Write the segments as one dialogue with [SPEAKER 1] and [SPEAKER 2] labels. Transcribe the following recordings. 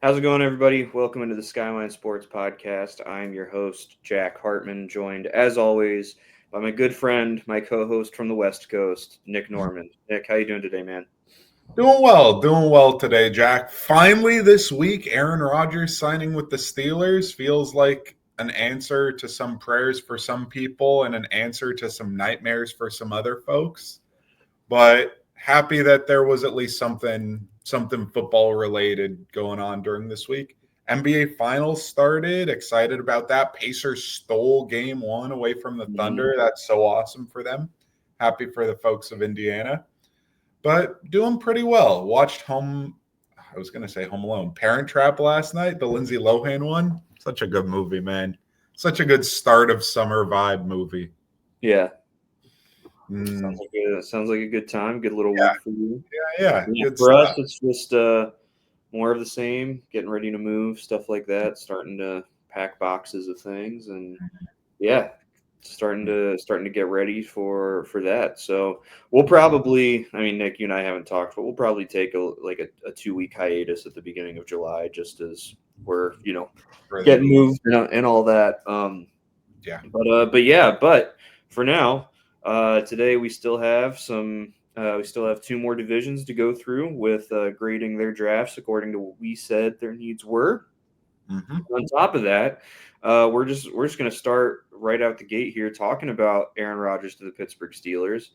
[SPEAKER 1] How's it going, everybody? Welcome into the Skyline Sports Podcast. I'm your host, Jack Hartman, joined, as always, by my good friend, my co-host from the West Coast, Nick Norman. Nick, how you doing today, man?
[SPEAKER 2] Doing well today, Jack. Finally, this week, Aaron Rodgers signing with the Steelers feels like an answer to some prayers for some people and an answer to some nightmares for some other folks. But happy that there was at least something football related going on during this week. NBA Finals started. Excited about that. Pacers stole game one away from the Thunder. That's so awesome for them. Happy for the folks of Indiana. But doing pretty well. Watched I was going to say Home Alone. Parent Trap last night, the Lindsay Lohan one. Such a good movie, man. Such a good start of summer vibe movie.
[SPEAKER 1] Yeah.
[SPEAKER 2] Mm,
[SPEAKER 1] Sounds like a good time. Good little week for you.
[SPEAKER 2] yeah. Good
[SPEAKER 1] For us,
[SPEAKER 2] stuff.
[SPEAKER 1] it's just more of the same. Getting ready to move, stuff like that. Starting to pack boxes of things, and yeah, starting to get ready for that. So we'll probably, I mean, Nick, you and I haven't talked, but we'll probably take a 2 week hiatus at the beginning of July, just as we're getting moved and all that.
[SPEAKER 2] Yeah.
[SPEAKER 1] But for now, today we still have we still have two more divisions to go through with grading their drafts according to what we said their needs were.
[SPEAKER 2] Mm-hmm.
[SPEAKER 1] On top of that, we're just going to start right out the gate here talking about Aaron Rodgers to the Pittsburgh Steelers.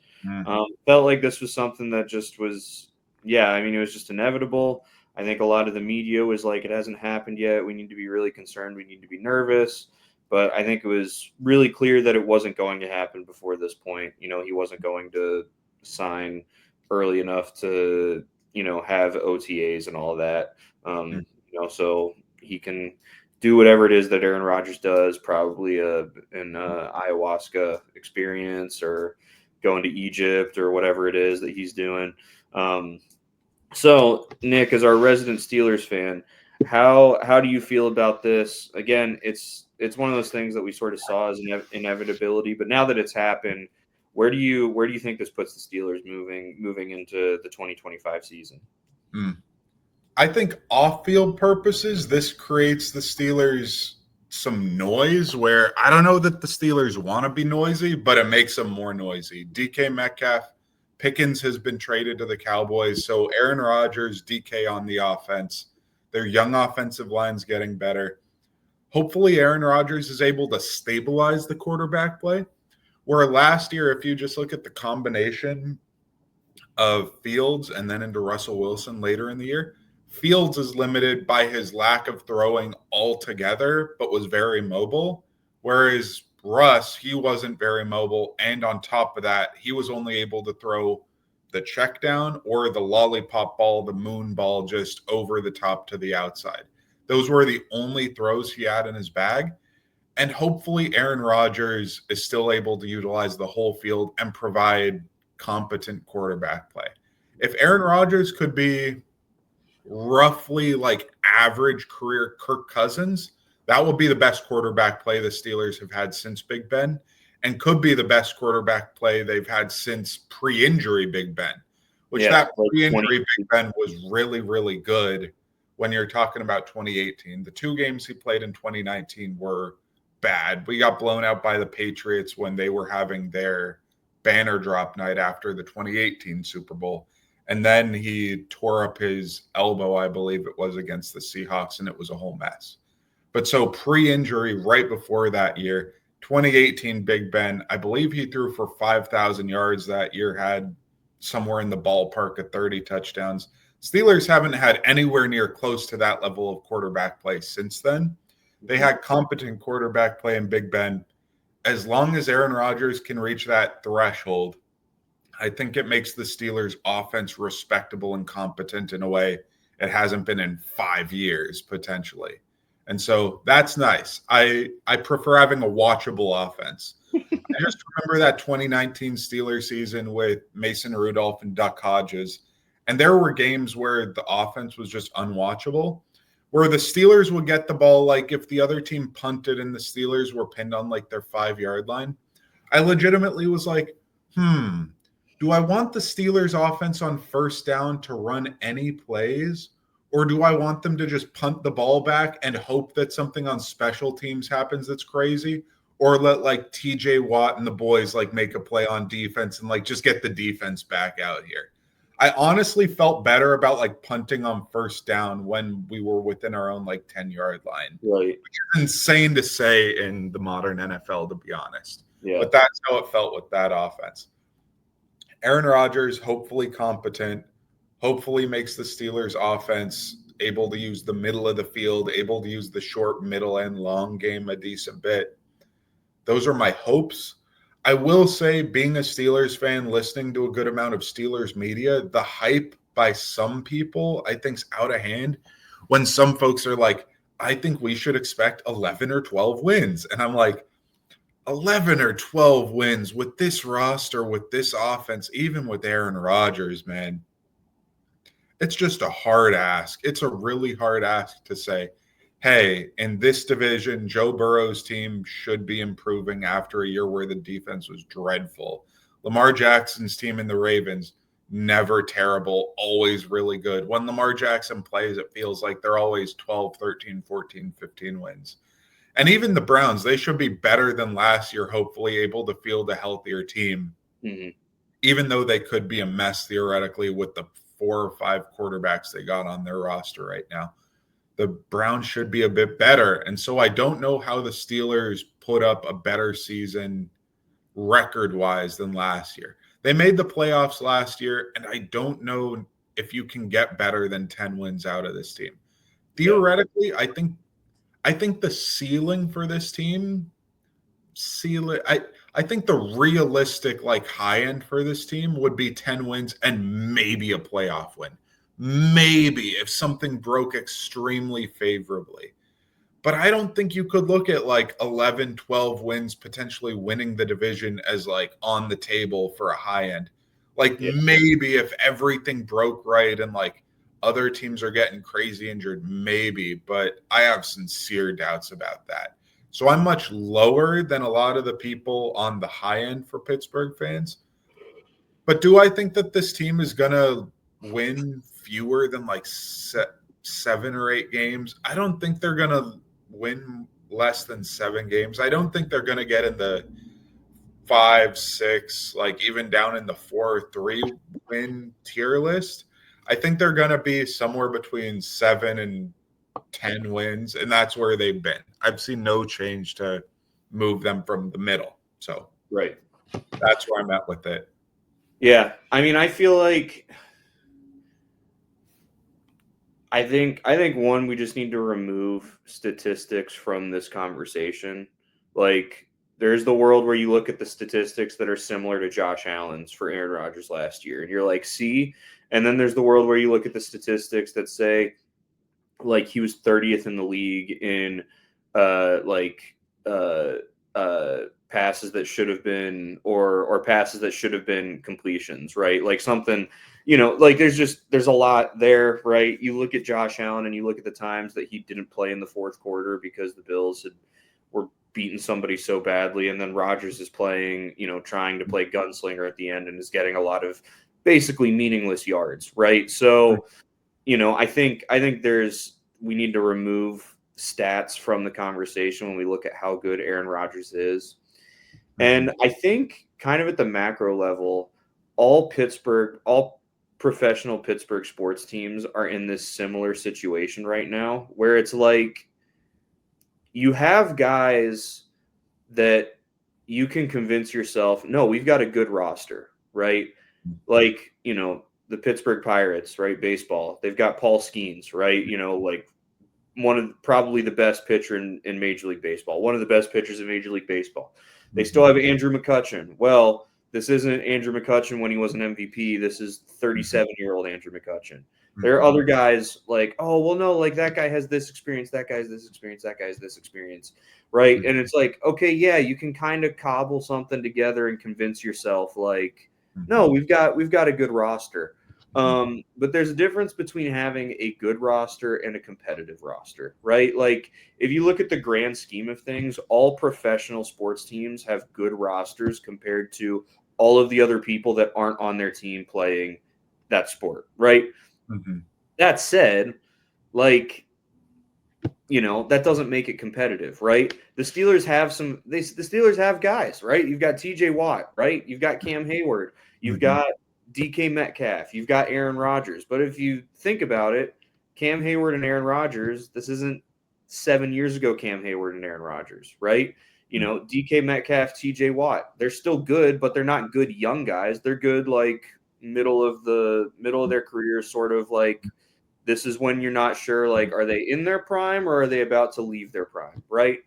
[SPEAKER 1] Felt like this was something that just was, yeah. I mean, it was just inevitable. I think a lot of the media was like, it hasn't happened yet. We need to be really concerned. We need to be nervous. But I think it was really clear that it wasn't going to happen before this point. He wasn't going to sign early enough to, have OTAs and all of that. So he can do whatever it is that Aaron Rodgers does, probably an ayahuasca experience or going to Egypt or whatever it is that he's doing. So, Nick, as our resident Steelers fan, how do you feel about this? Again, it's one of those things that we sort of saw as an inevitability, but now that it's happened, where do you think this puts the Steelers moving into the 2025 season?
[SPEAKER 2] I think off-field purposes, this creates the Steelers some noise where I don't know that the Steelers want to be noisy, but it makes them more noisy. DK Metcalf, Pickens has been traded to the Cowboys, so Aaron Rodgers, DK on the offense. Their young offensive line's getting better. Hopefully, Aaron Rodgers is able to stabilize the quarterback play. Where last year, if you just look at the combination of Fields and then into Russell Wilson later in the year, Fields is limited by his lack of throwing altogether, but was very mobile. Whereas Russ, he wasn't very mobile. And on top of that, he was only able to throw the check down or the lollipop ball, the moon ball, just over the top to the outside. Those were the only throws he had in his bag. And hopefully Aaron Rodgers is still able to utilize the whole field and provide competent quarterback play. If Aaron Rodgers could be roughly like average career Kirk Cousins, that would be the best quarterback play the Steelers have had since Big Ben and could be the best quarterback play they've had since pre-injury Big Ben, which that pre-injury Big Ben was really, really good when you're talking about 2018. The two games he played in 2019 were bad. We got blown out by the Patriots when they were having their banner drop night after the 2018 Super Bowl. And then he tore up his elbow, I believe it was, against the Seahawks, and it was a whole mess. But so pre-injury right before that year, 2018 Big Ben, I believe he threw for 5,000 yards that year, had somewhere in the ballpark of 30 touchdowns. Steelers haven't had anywhere near close to that level of quarterback play since then. They had competent quarterback play in Big Ben. As long as Aaron Rodgers can reach that threshold, I think it makes the Steelers' offense respectable and competent in a way it hasn't been in 5 years, potentially. And so that's nice. I prefer having a watchable offense. I just remember that 2019 Steelers season with Mason Rudolph and Duck Hodges. And there were games where the offense was just unwatchable, where the Steelers would get the ball, like if the other team punted and the Steelers were pinned on like their 5-yard line. I legitimately was like, do I want the Steelers offense on first down to run any plays? Or do I want them to just punt the ball back and hope that something on special teams happens that's crazy? Or let like TJ Watt and the boys like make a play on defense and like just get the defense back out here? I honestly felt better about like punting on first down when we were within our own like 10-yard line.
[SPEAKER 1] Right.
[SPEAKER 2] Which is insane to say in the modern NFL, to be honest.
[SPEAKER 1] Yeah.
[SPEAKER 2] But that's how it felt with that offense. Aaron Rodgers, hopefully competent, hopefully makes the Steelers offense able to use the middle of the field, able to use the short, middle, and long game a decent bit. Those are my hopes. I will say, being a Steelers fan, listening to a good amount of Steelers media, the hype by some people, I think, is out of hand when some folks are like, I think we should expect 11 or 12 wins. And I'm like, 11 or 12 wins with this roster, with this offense, even with Aaron Rodgers, man. It's just a hard ask. It's a really hard ask to say, hey, in this division, Joe Burrow's team should be improving after a year where the defense was dreadful. Lamar Jackson's team in the Ravens, never terrible, always really good. When Lamar Jackson plays, it feels like they're always 12, 13, 14, 15 wins. And even the Browns, they should be better than last year, hopefully able to field a healthier team, even though they could be a mess theoretically with the 4 or 5 quarterbacks they got on their roster right now. The Browns should be a bit better. And so I don't know how the Steelers put up a better season record-wise than last year. They made the playoffs last year, and I don't know if you can get better than 10 wins out of this team. Theoretically, I think the ceiling for this team, I think the realistic like high end for this team would be 10 wins and maybe a playoff win. Maybe if something broke extremely favorably. But I don't think you could look at like 11, 12 wins potentially winning the division as like on the table for a high end. Like maybe if everything broke right and like other teams are getting crazy injured, maybe, but I have sincere doubts about that. So I'm much lower than a lot of the people on the high end for Pittsburgh fans. But do I think that this team is going to win fewer than like 7 or 8 games? I don't think they're going to win less than 7 games. I don't think they're going to get in the 5, 6, like even down in the 4 or 3 win tier list. I think they're going to be somewhere between 7 and 10 wins, and that's where they've been. I've seen no change to move them from the middle. So
[SPEAKER 1] right,
[SPEAKER 2] that's where I'm at with it.
[SPEAKER 1] Yeah, I mean, I feel like I think one, we just need to remove statistics from this conversation. Like, there's the world where you look at the statistics that are similar to Josh Allen's for Aaron Rodgers last year, and you're like, see? And then there's the world where you look at the statistics that say, like, he was 30th in the league in passes that should have been or passes that should have been completions, right? Like something, like there's a lot there, right? You look at Josh Allen and you look at the times that he didn't play in the fourth quarter because the Bills were beating somebody so badly, and then Rodgers is playing, trying to play gunslinger at the end and is getting a lot of basically meaningless yards, right? So, I think we need to remove stats from the conversation when we look at how good Aaron Rodgers is. And I think kind of at the macro level, all professional Pittsburgh sports teams are in this similar situation right now, where it's like you have guys that you can convince yourself, no, we've got a good roster, right? Like, the Pittsburgh Pirates, right? Baseball. They've got Paul Skeens, right? Like probably the best pitcher in Major League Baseball, one of the best pitchers in Major League Baseball. They still have Andrew McCutchen. Well, this isn't Andrew McCutchen when he was an MVP. This is 37-year-old Andrew McCutchen. There are other guys like, oh, well, no, like that guy has this experience, that guy has this experience, that guy has this experience, right? And it's like, okay, yeah, you can kind of cobble something together and convince yourself like, no, we've got a good roster. But there's a difference between having a good roster and a competitive roster, right? Like if you look at the grand scheme of things, all professional sports teams have good rosters compared to all of the other people that aren't on their team playing that sport, right? That said, like, that doesn't make it competitive, right? The Steelers have the Steelers have guys, right? You've got TJ Watt, right? You've got Cam Hayward, you've got DK Metcalf, you've got Aaron Rodgers. But if you think about it, Cam Hayward and Aaron Rodgers, this isn't 7 years ago Cam Hayward and Aaron Rodgers, right? DK Metcalf, TJ Watt, they're still good, but they're not good young guys. They're good like middle of their career, sort of like, this is when you're not sure, like, are they in their prime or are they about to leave their prime, right?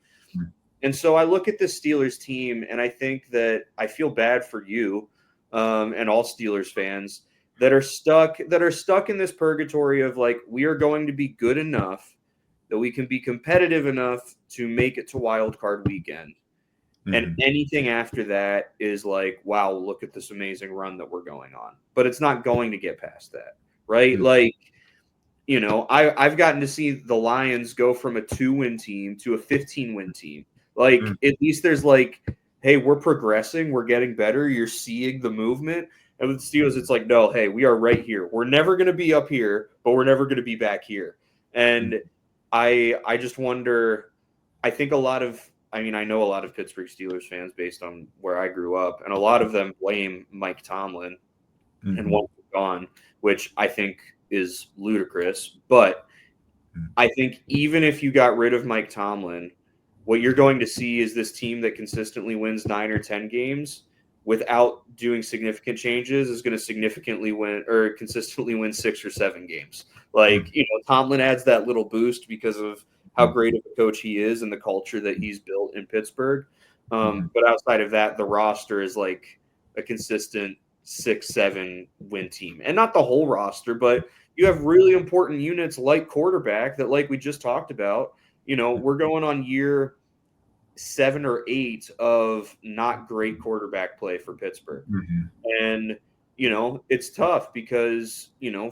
[SPEAKER 1] And so I look at this Steelers team and I think that I feel bad for you and all Steelers fans that are stuck in this purgatory of like, we are going to be good enough that we can be competitive enough to make it to wild card weekend. And anything after that is like, wow, look at this amazing run that we're going on. But it's not going to get past that, right? Like, I've gotten to see the Lions go from a 2-win team to a 15-win team. Like, at least there's like, hey, we're progressing, we're getting better, you're seeing the movement. And with the Steelers, it's like, no, hey, we are right here. We're never going to be up here, but we're never going to be back here. And I just wonder, I know a lot of Pittsburgh Steelers fans based on where I grew up, and a lot of them blame Mike Tomlin and won't be gone, which I think is ludicrous. But I think even if you got rid of Mike Tomlin, what you're going to see is this team that consistently wins 9 or 10 games without doing significant changes is going to consistently win 6 or 7 games. Like, Tomlin adds that little boost because of how great of a coach he is and the culture that he's built in Pittsburgh. But outside of that, the roster is like a consistent 6-7 win team, and not the whole roster, but you have really important units like quarterback that, like we just talked about, we're going on year 7 or 8 of not great quarterback play for Pittsburgh. And, it's tough because,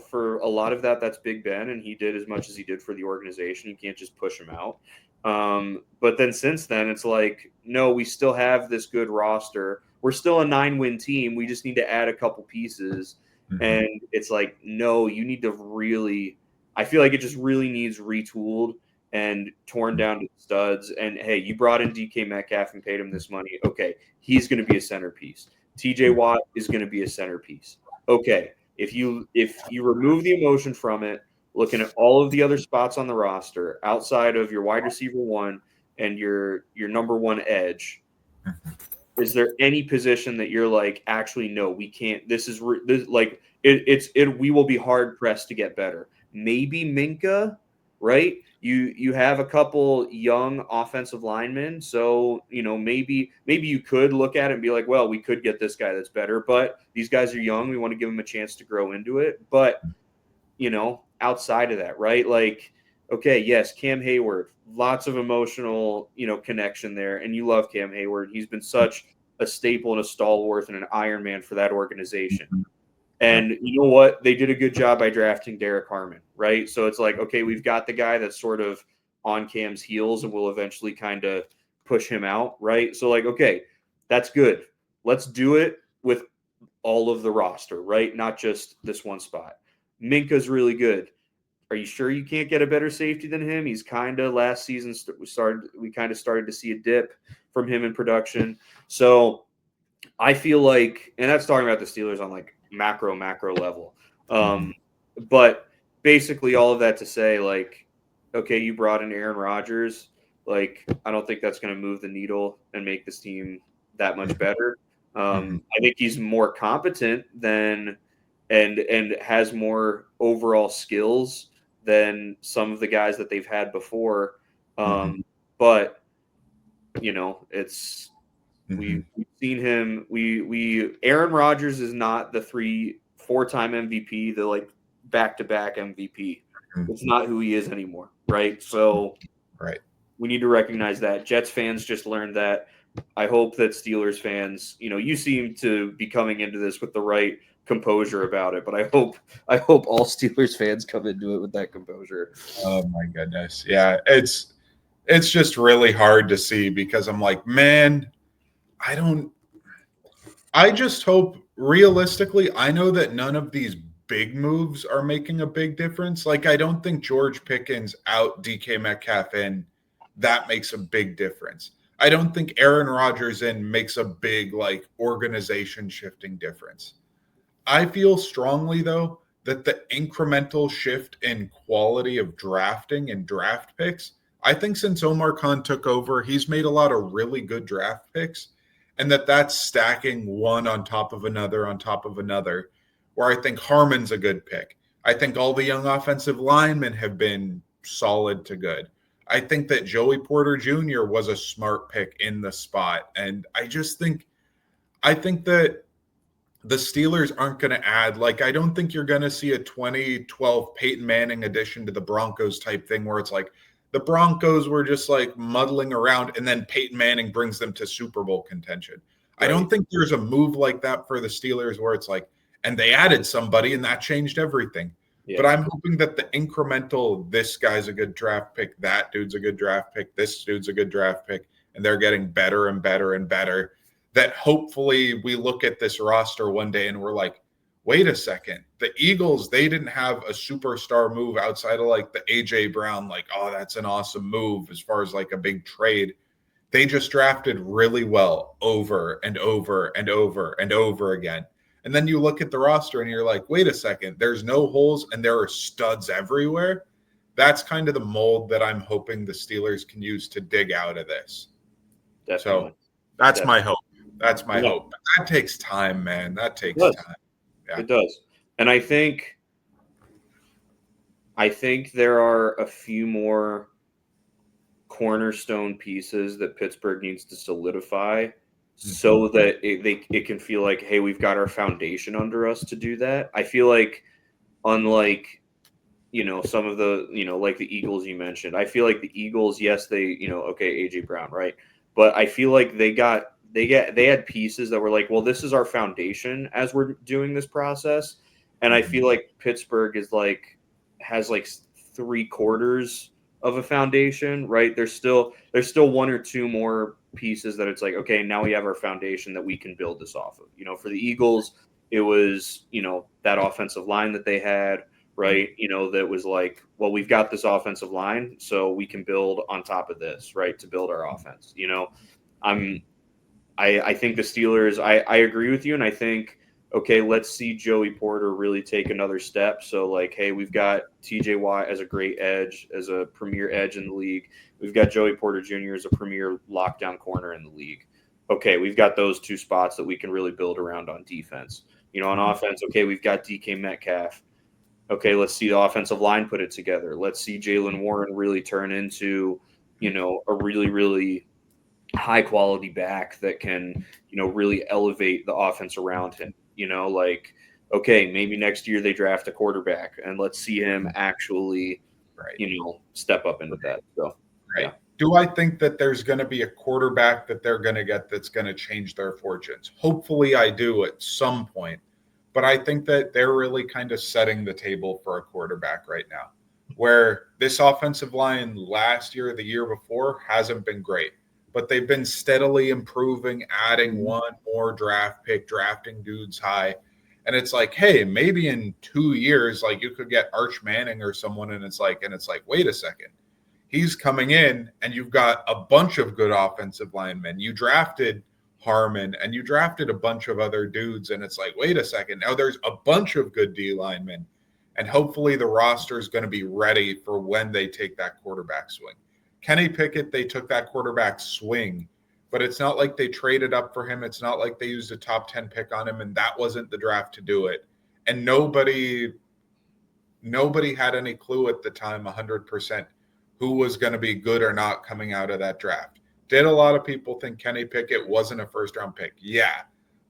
[SPEAKER 1] for a lot of that's Big Ben, and he did as much as he did for the organization. You can't just push him out. But then since then, it's like, no, we still have this good roster. We're still a 9-win team. We just need to add a couple pieces. And it's like, no, you need to really – I feel like it just really needs retooled and torn down to studs. And, hey, you brought in DK Metcalf and paid him this money. Okay, he's going to be a centerpiece. TJ Watt is going to be a centerpiece. Okay, if you remove the emotion from it, looking at all of the other spots on the roster outside of your wide receiver 1 and your number 1 edge, is there any position that you're like, actually, no, we can't? We will be hard pressed to get better. Maybe Minka, right? You have a couple young offensive linemen, so maybe you could look at it and be like, well, we could get this guy that's better, but these guys are young. We want to give them a chance to grow into it. But outside of that, right? Like, okay, yes, Cam Hayward, lots of emotional, connection there, and you love Cam Hayward. He's been such a staple and a stalwart and an Iron Man for that organization. And you know what? They did a good job by drafting Derek Harmon, right? So it's like, okay, we've got the guy that's sort of on Cam's heels and we'll eventually kind of push him out, right? So like, okay, that's good. Let's do it with all of the roster, right? Not just this one spot. Minka's really good. Are you sure you can't get a better safety than him? He's kind of last season we kind of started to see a dip from him in production. So I feel like, and that's talking about the Steelers on like macro level. But basically all of that to say, like, okay, you brought in Aaron Rodgers. Like, I don't think that's going to move the needle and make this team that much better. I think he's more competent than and has more overall skills than some of the guys that they've had before. But it's we've seen him. Aaron Rodgers is not the 4-time MVP, the like back-to-back MVP. It's not who he is anymore, right? So we need to recognize that. Jets fans just learned that. I hope that Steelers fans, you seem to be coming into this with the right composure about it, but I hope all Steelers fans come into it with that composure.
[SPEAKER 2] Oh my goodness. Yeah, it's just really hard to see because I'm like, man, I just hope realistically, I know that none of these big moves are making a big difference. Like, I don't think George Pickens out, DK Metcalf in, that makes a big difference. I don't think Aaron Rodgers in makes a big, like, organization shifting difference. I feel strongly, though, that the incremental shift in quality of drafting and draft picks, I think since Omar Khan took over, he's made a lot of really good draft picks, and that's stacking one on top of another on top of another, where I think Harmon's a good pick. I think all the young offensive linemen have been solid to good. I think that Joey Porter Jr. was a smart pick in the spot. And I think that the Steelers aren't going to add, like, I don't think you're going to see a 2012 Peyton Manning addition to the Broncos type thing where it's like the Broncos were just like muddling around and then Peyton Manning brings them to Super Bowl contention. Right. I don't think there's a move like that for the Steelers where it's like, and they added somebody and that changed everything. Yeah. But I'm hoping that the incremental, this guy's a good draft pick, that dude's a good draft pick, this dude's a good draft pick, and they're getting better and better and better, that hopefully we look at this roster one day and we're like, wait a second, the Eagles, they didn't have a superstar move outside of like the A.J. Brown, like, oh, that's an awesome move as far as like a big trade. They just drafted really well over and over and over and over again. And then you look at the roster and you're like, wait a second, there's no holes and there are studs everywhere. That's kind of the mold that I'm hoping the Steelers can use to dig out of this.
[SPEAKER 1] Definitely.
[SPEAKER 2] So that's my hope. That's my hope. But that takes time, man. That takes time.
[SPEAKER 1] Yeah. It does. And I think there are a few more cornerstone pieces that Pittsburgh needs to solidify so that it can feel like, hey, we've got our foundation under us to do that. I feel like, unlike, some of the, like the Eagles you mentioned, I feel like the Eagles, yes, they, okay, AJ Brown, right? But I feel like they had pieces that were like, well, this is our foundation as we're doing this process. And I feel like Pittsburgh has like 3/4 of a foundation, right? There's still one or two more pieces that it's like, okay, now we have our foundation that we can build this off of. For the Eagles, it was, that offensive line that they had, right? That was like, well, we've got this offensive line, so we can build on top of this, right? To build our offense. I think the Steelers, I agree with you. And I think, okay, let's see Joey Porter really take another step. So like, hey, we've got TJ Watt as a great edge, as a premier edge in the league. We've got Joey Porter Jr. as a premier lockdown corner in the league. Okay, we've got those two spots that we can really build around on defense. On offense, okay, we've got DK Metcalf. Okay, let's see the offensive line put it together. Let's see Jaylen Warren really turn into, a really, really high quality back that can, really elevate the offense around him. Okay, maybe next year they draft a quarterback and let's see him actually, step up into that. So,
[SPEAKER 2] yeah. Do I think that there's going to be a quarterback that they're going to get that's going to change their fortunes? Hopefully I do at some point. But I think that they're really kind of setting the table for a quarterback right now, where this offensive line last year, the year before, hasn't been great. But they've been steadily improving, adding one more draft pick, drafting dudes high. And it's like, hey, maybe in 2 years, like you could get Arch Manning or someone, and it's like, wait a second. He's coming in and you've got a bunch of good offensive linemen. You drafted Harmon and you drafted a bunch of other dudes. And it's like, wait a second. Now there's a bunch of good D linemen. And hopefully the roster is going to be ready for when they take that quarterback swing. Kenny Pickett, they took that quarterback swing, but it's not like they traded up for him. It's not like they used a top 10 pick on him, and that wasn't the draft to do it. And nobody had any clue at the time 100% who was going to be good or not coming out of that draft. Did a lot of people think Kenny Pickett wasn't a first-round pick? Yeah,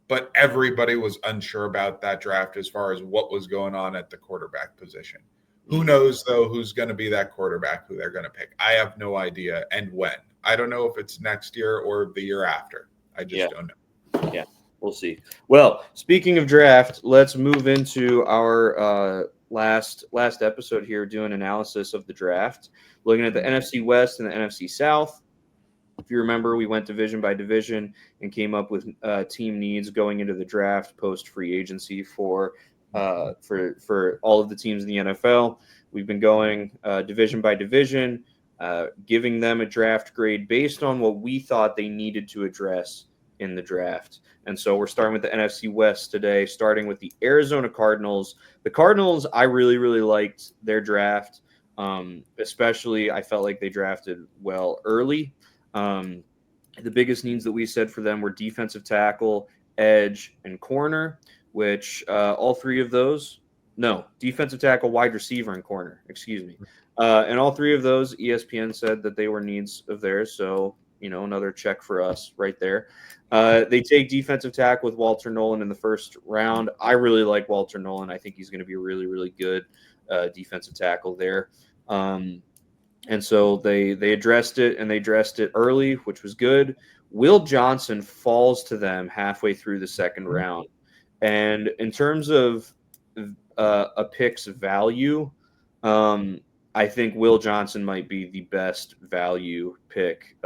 [SPEAKER 2] but everybody was unsure about that draft as far as what was going on at the quarterback position. Who knows, though, who's going to be that quarterback who they're going to pick? I have no idea. And when. I don't know if it's next year or the year after. I just don't know.
[SPEAKER 1] Yeah, we'll see. Well, speaking of draft, let's move into our last episode here, doing analysis of the draft, looking at the NFC West and the NFC South. If you remember, we went division by division and came up with team needs going into the draft post-free agency for for all of the teams in the NFL. We've been going division by division, giving them a draft grade based on what we thought they needed to address in the draft. And so we're starting with the NFC West today, starting with the Arizona Cardinals. The Cardinals, I really, really liked their draft. Especially, I felt like they drafted well early. The biggest needs that we said for them were defensive tackle, edge, and corner, which all three of those, no, defensive tackle, wide receiver, and corner, excuse me. And all three of those, ESPN said that they were needs of theirs. So, another check for us right there. They take defensive tackle with Walter Nolan in the first round. I really like Walter Nolan. I think he's going to be a really, really good defensive tackle there. And so they addressed it, and they addressed it early, which was good. Will Johnson falls to them halfway through the second round. And in terms of a pick's value, I think Will Johnson might be the best value pick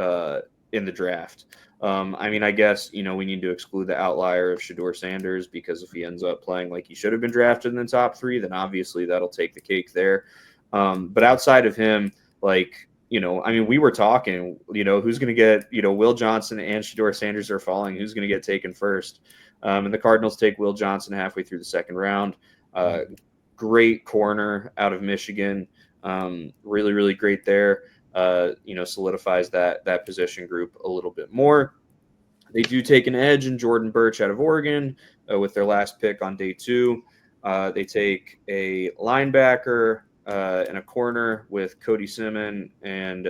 [SPEAKER 1] in the draft. I guess, we need to exclude the outlier of Shedeur Sanders, because if he ends up playing like he should have been drafted in the top three, then obviously that'll take the cake there. But outside of him, we were talking, who's going to get, Will Johnson and Shedeur Sanders are falling. Who's going to get taken first? And the Cardinals take Will Johnson halfway through the second round. Great corner out of Michigan. Really, really great there. Solidifies that position group a little bit more. They do take an edge in Jordan Burch out of Oregon with their last pick on day 2. They take a linebacker and a corner with Cody Simmon and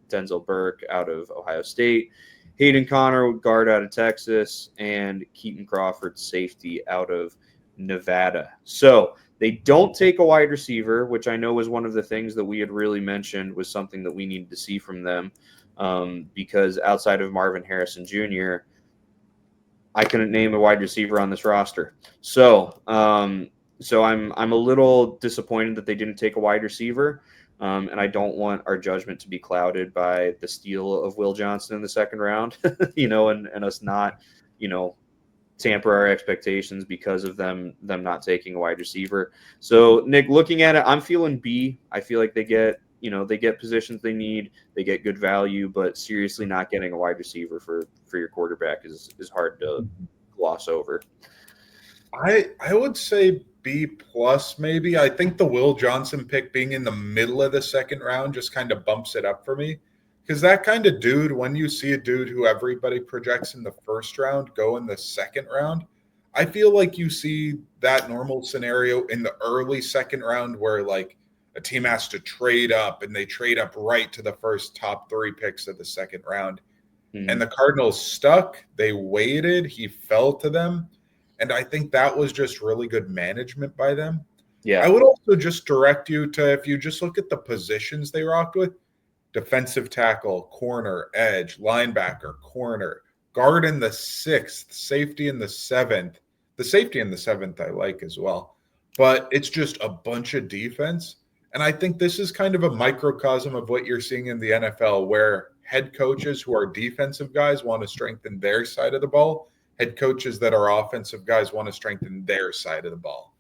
[SPEAKER 1] Denzel Burke out of Ohio State. Hayden Connor, guard out of Texas, and Keaton Crawford, safety out of Nevada. So they don't take a wide receiver, which I know was one of the things that we had really mentioned was something that we needed to see from them, because outside of Marvin Harrison Jr., I couldn't name a wide receiver on this roster. So I'm a little disappointed that they didn't take a wide receiver, and I don't want our judgment to be clouded by the steal of Will Johnson in the second round, and us not, tamper our expectations because of them not taking a wide receiver. So, Nick, looking at it, I'm feeling B. I feel like they get positions they need, they get good value, but seriously not getting a wide receiver for your quarterback is hard to gloss over.
[SPEAKER 2] I would say B plus maybe. I think the Will Johnson pick being in the middle of the second round just kind of bumps it up for me. Because that kind of dude, when you see a dude who everybody projects in the first round go in the second round, I feel like you see that normal scenario in the early second round where like a team has to trade up and they trade up right to the first top 3 picks of the second round. Mm-hmm. And the Cardinals stuck. They waited. He fell to them. And I think that was just really good management by them. Yeah. I would also just direct you to, if you just look at the positions they rocked with, defensive tackle, corner, edge, linebacker, corner, guard in the 6th, safety in the 7th. The safety in the 7th I like as well. But it's just a bunch of defense. And I think this is kind of a microcosm of what you're seeing in the NFL, where head coaches who are defensive guys want to strengthen their side of the ball. Head coaches that are offensive guys want to strengthen their side of the ball.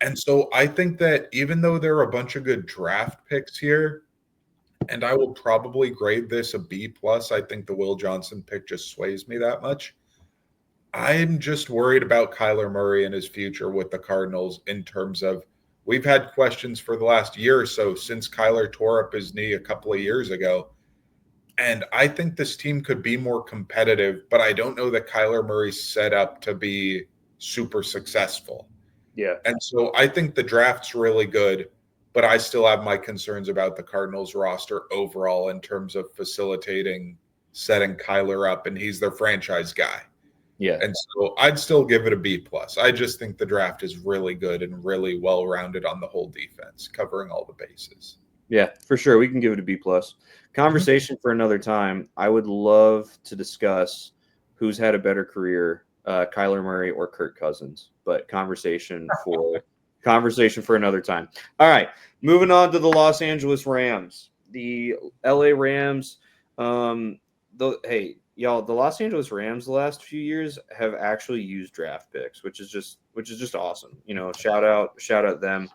[SPEAKER 2] And so I think that even though there are a bunch of good draft picks here, and I will probably grade this a B plus. I think the Will Johnson pick just sways me that much. I'm just worried about Kyler Murray and his future with the Cardinals in terms of, we've had questions for the last year or so since Kyler tore up his knee a couple of years ago. And I think this team could be more competitive, but I don't know that Kyler Murray's set up to be super successful.
[SPEAKER 1] Yeah.
[SPEAKER 2] And so I think the draft's really good, but I still have my concerns about the Cardinals roster overall in terms of facilitating, setting Kyler up, and he's their franchise guy.
[SPEAKER 1] Yeah.
[SPEAKER 2] And so I'd still give it a B plus. I just think the draft is really good and really well-rounded on the whole defense, covering all the bases.
[SPEAKER 1] Yeah, for sure. We can give it a B plus. Conversation for another time. I would love to discuss who's had a better career, Kyler Murray or Kirk Cousins, but conversation for another time. All right, moving on to the Los Angeles Rams. The LA Rams, hey, y'all, the Los Angeles Rams the last few years have actually used draft picks, which is just awesome. Shout out them.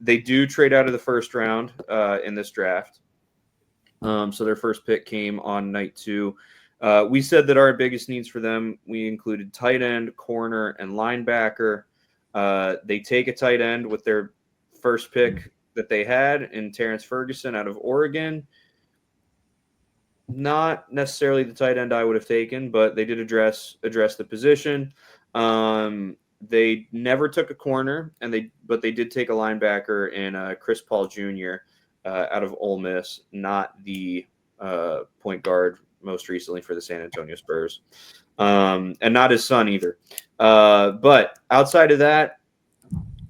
[SPEAKER 1] They do trade out of the first round in this draft. So their first pick came on night 2. We said that our biggest needs for them, we included tight end, corner, and linebacker. They take a tight end with their first pick that they had in Terrence Ferguson out of Oregon. Not necessarily the tight end I would have taken, but they did address the position. They never took a corner, but they did take a linebacker in Chris Paul Jr. Out of Ole Miss, not the point guard most recently for the San Antonio Spurs, and not his son either. But outside of that,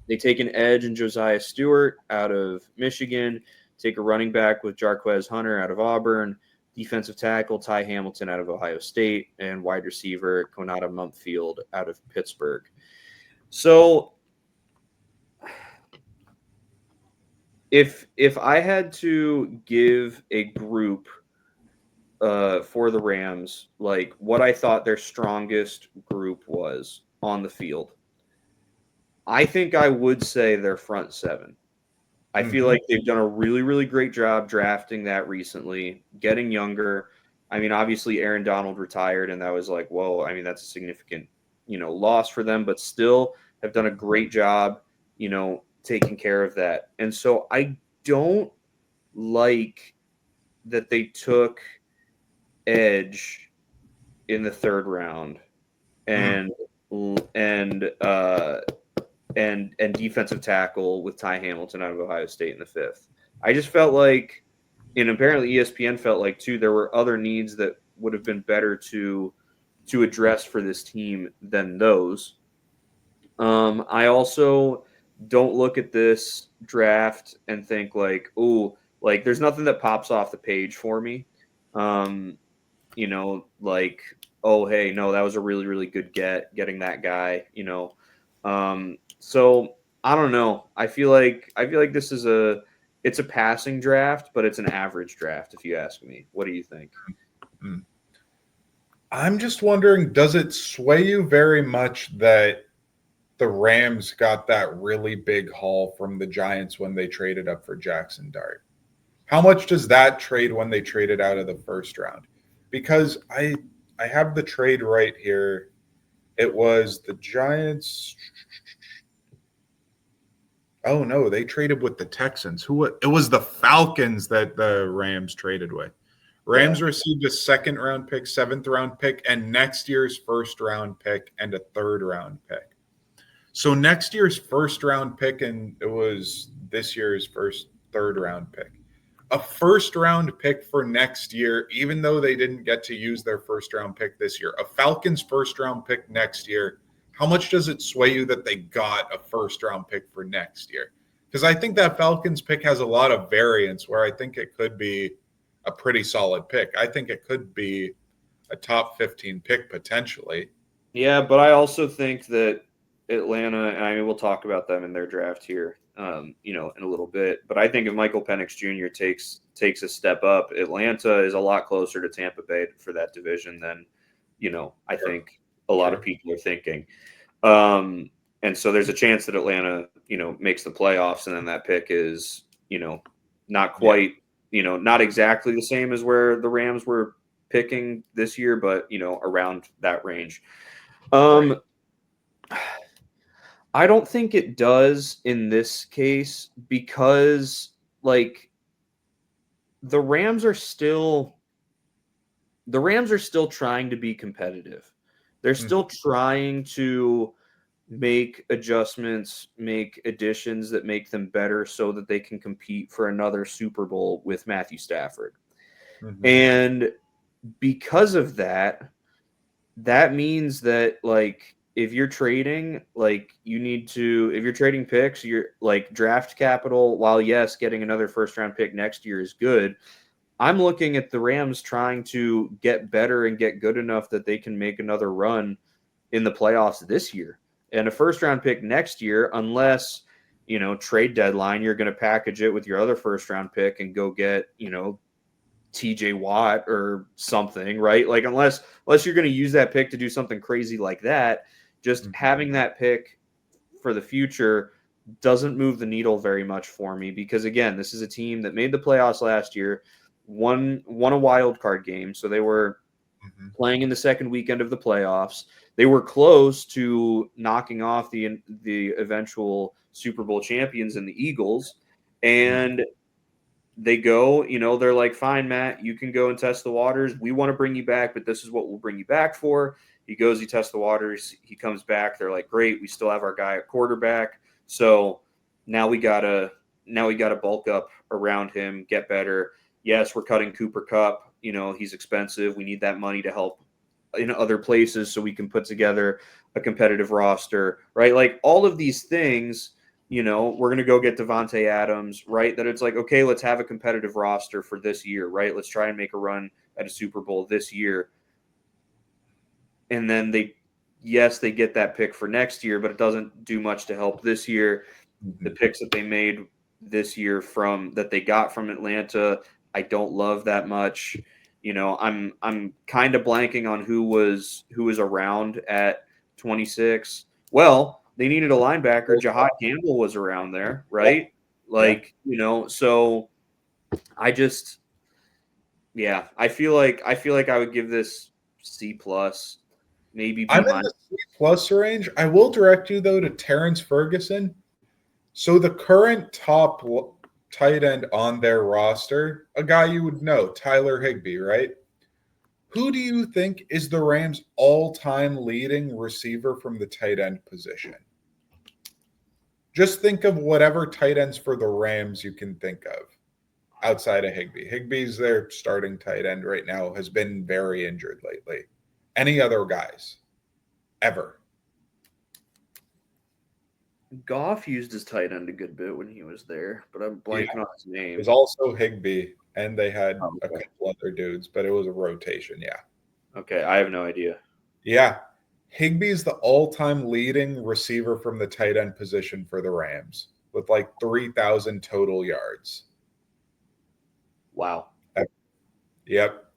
[SPEAKER 1] they take an edge in Josiah Stewart out of Michigan, take a running back with Jarquez Hunter out of Auburn, defensive tackle Ty Hamilton out of Ohio State, and wide receiver Konata Mumpfield out of Pittsburgh. So if I had to give a group for the Rams, like what I thought their strongest group was on the field, I think I would say their front 7. I feel like they've done a really, really great job drafting that recently, getting younger. I mean, obviously Aaron Donald retired, and that was like, whoa, I mean, that's a significant, loss for them, but still have done a great job, taking care of that. And so I don't like that they took edge in the 3rd round and defensive tackle with Ty Hamilton out of Ohio State in the 5th. I just felt like, and apparently ESPN felt like too, there were other needs that would have been better to address for this team than those. I also don't look at this draft and think like, oh, like there's nothing that pops off the page for me. Like, oh, hey, no, that was a really, really good getting that guy, So I don't know. I feel like this is it's a passing draft, but it's an average draft, if you ask me. What do you think?
[SPEAKER 2] I'm just wondering, does it sway you very much that the Rams got that really big haul from the Giants when they traded up for Jackson Dart? How much does that trade when they traded out of the first round? Because I have the trade right here. It was the Giants. Oh no, they traded with the Texans. It was the Falcons that the Rams traded with. Rams received a 2nd round pick, 7th round pick, and next year's 1st round pick and a 3rd round pick. So next year's 1st round pick, and it was this year's 3rd round pick. A 1st round pick for next year, even though they didn't get to use their 1st round pick this year. A Falcons 1st round pick next year. How much does it sway you that they got a 1st round pick for next year? Because I think that Falcons pick has a lot of variance where I think it could be a pretty solid pick. I think it could be a top 15 pick potentially.
[SPEAKER 1] Yeah, but I also think that Atlanta, and I mean, we'll talk about them in their draft here, in a little bit. But I think if Michael Penix Jr. takes a step up, Atlanta is a lot closer to Tampa Bay for that division than, I think a lot of people are thinking. And so there's a chance that Atlanta, makes the playoffs, and then that pick is, not quite, not exactly the same as where the Rams were picking this year, but, around that range. I don't think it does in this case because, like, the Rams are still trying to be competitive. They're still trying to make adjustments, make additions that make them better so that they can compete for another Super Bowl with Matthew Stafford. And because of that, that means that, like, if you're trading, like, if you're trading picks, you're like draft capital, while yes, getting another 1st round pick next year is good. I'm looking at the Rams trying to get better and get good enough that they can make another run in the playoffs this year. And a 1st round pick next year, unless, trade deadline, you're going to package it with your other 1st round pick and go get, TJ Watt or something, right? Like unless you're going to use that pick to do something crazy like that, just having that pick for the future doesn't move the needle very much for me, because again, this is a team that made the playoffs last year, won a wild card game, so they were playing in the second weekend of the playoffs. They were close to knocking off the eventual Super Bowl champions in the Eagles, and they go, they're like, fine, Matt, you can go and test the waters. We want to bring you back, but this is what we'll bring you back for. He goes, he tests the waters, he comes back. They're like, great, we still have our guy at quarterback. So now we gotta bulk up around him, get better. Yes, we're cutting Cooper Kupp. He's expensive. We need that money to help in other places so we can put together a competitive roster, right? Like all of these things, we're going to go get Devontae Adams, right? That it's like, okay, let's have a competitive roster for this year, right? Let's try and make a run at a Super Bowl this year. And then they get that pick for next year, but it doesn't do much to help this year. The picks that they made this year that they got from Atlanta, I don't love that much. I'm kind of blanking on who was around at 26. Well, they needed a linebacker. Jahad Campbell was around there, right? Like, so I just, I feel like I would give this C plus, maybe B
[SPEAKER 2] I'm in
[SPEAKER 1] minus.
[SPEAKER 2] the C plus range. I will direct you though to Terrence Ferguson. So the current top tight end on their roster, a guy you would know, Tyler Higbee, right? Who do you think is the Rams' all-time leading receiver from the tight end position? Just think of whatever tight ends for the Rams you can think of outside of Higbee. Higbee's their starting tight end right now, has been very injured lately. Any other guys? Ever?
[SPEAKER 1] Goff used his tight end a good bit when he was there, but I'm blanking on his name.
[SPEAKER 2] It was also Higbee, and they had a couple other dudes, but it was a rotation, yeah.
[SPEAKER 1] Okay, I have no idea.
[SPEAKER 2] Yeah. Higbee is the all-time leading receiver from the tight end position for the Rams with like 3,000 total yards.
[SPEAKER 1] Wow.
[SPEAKER 2] Yep.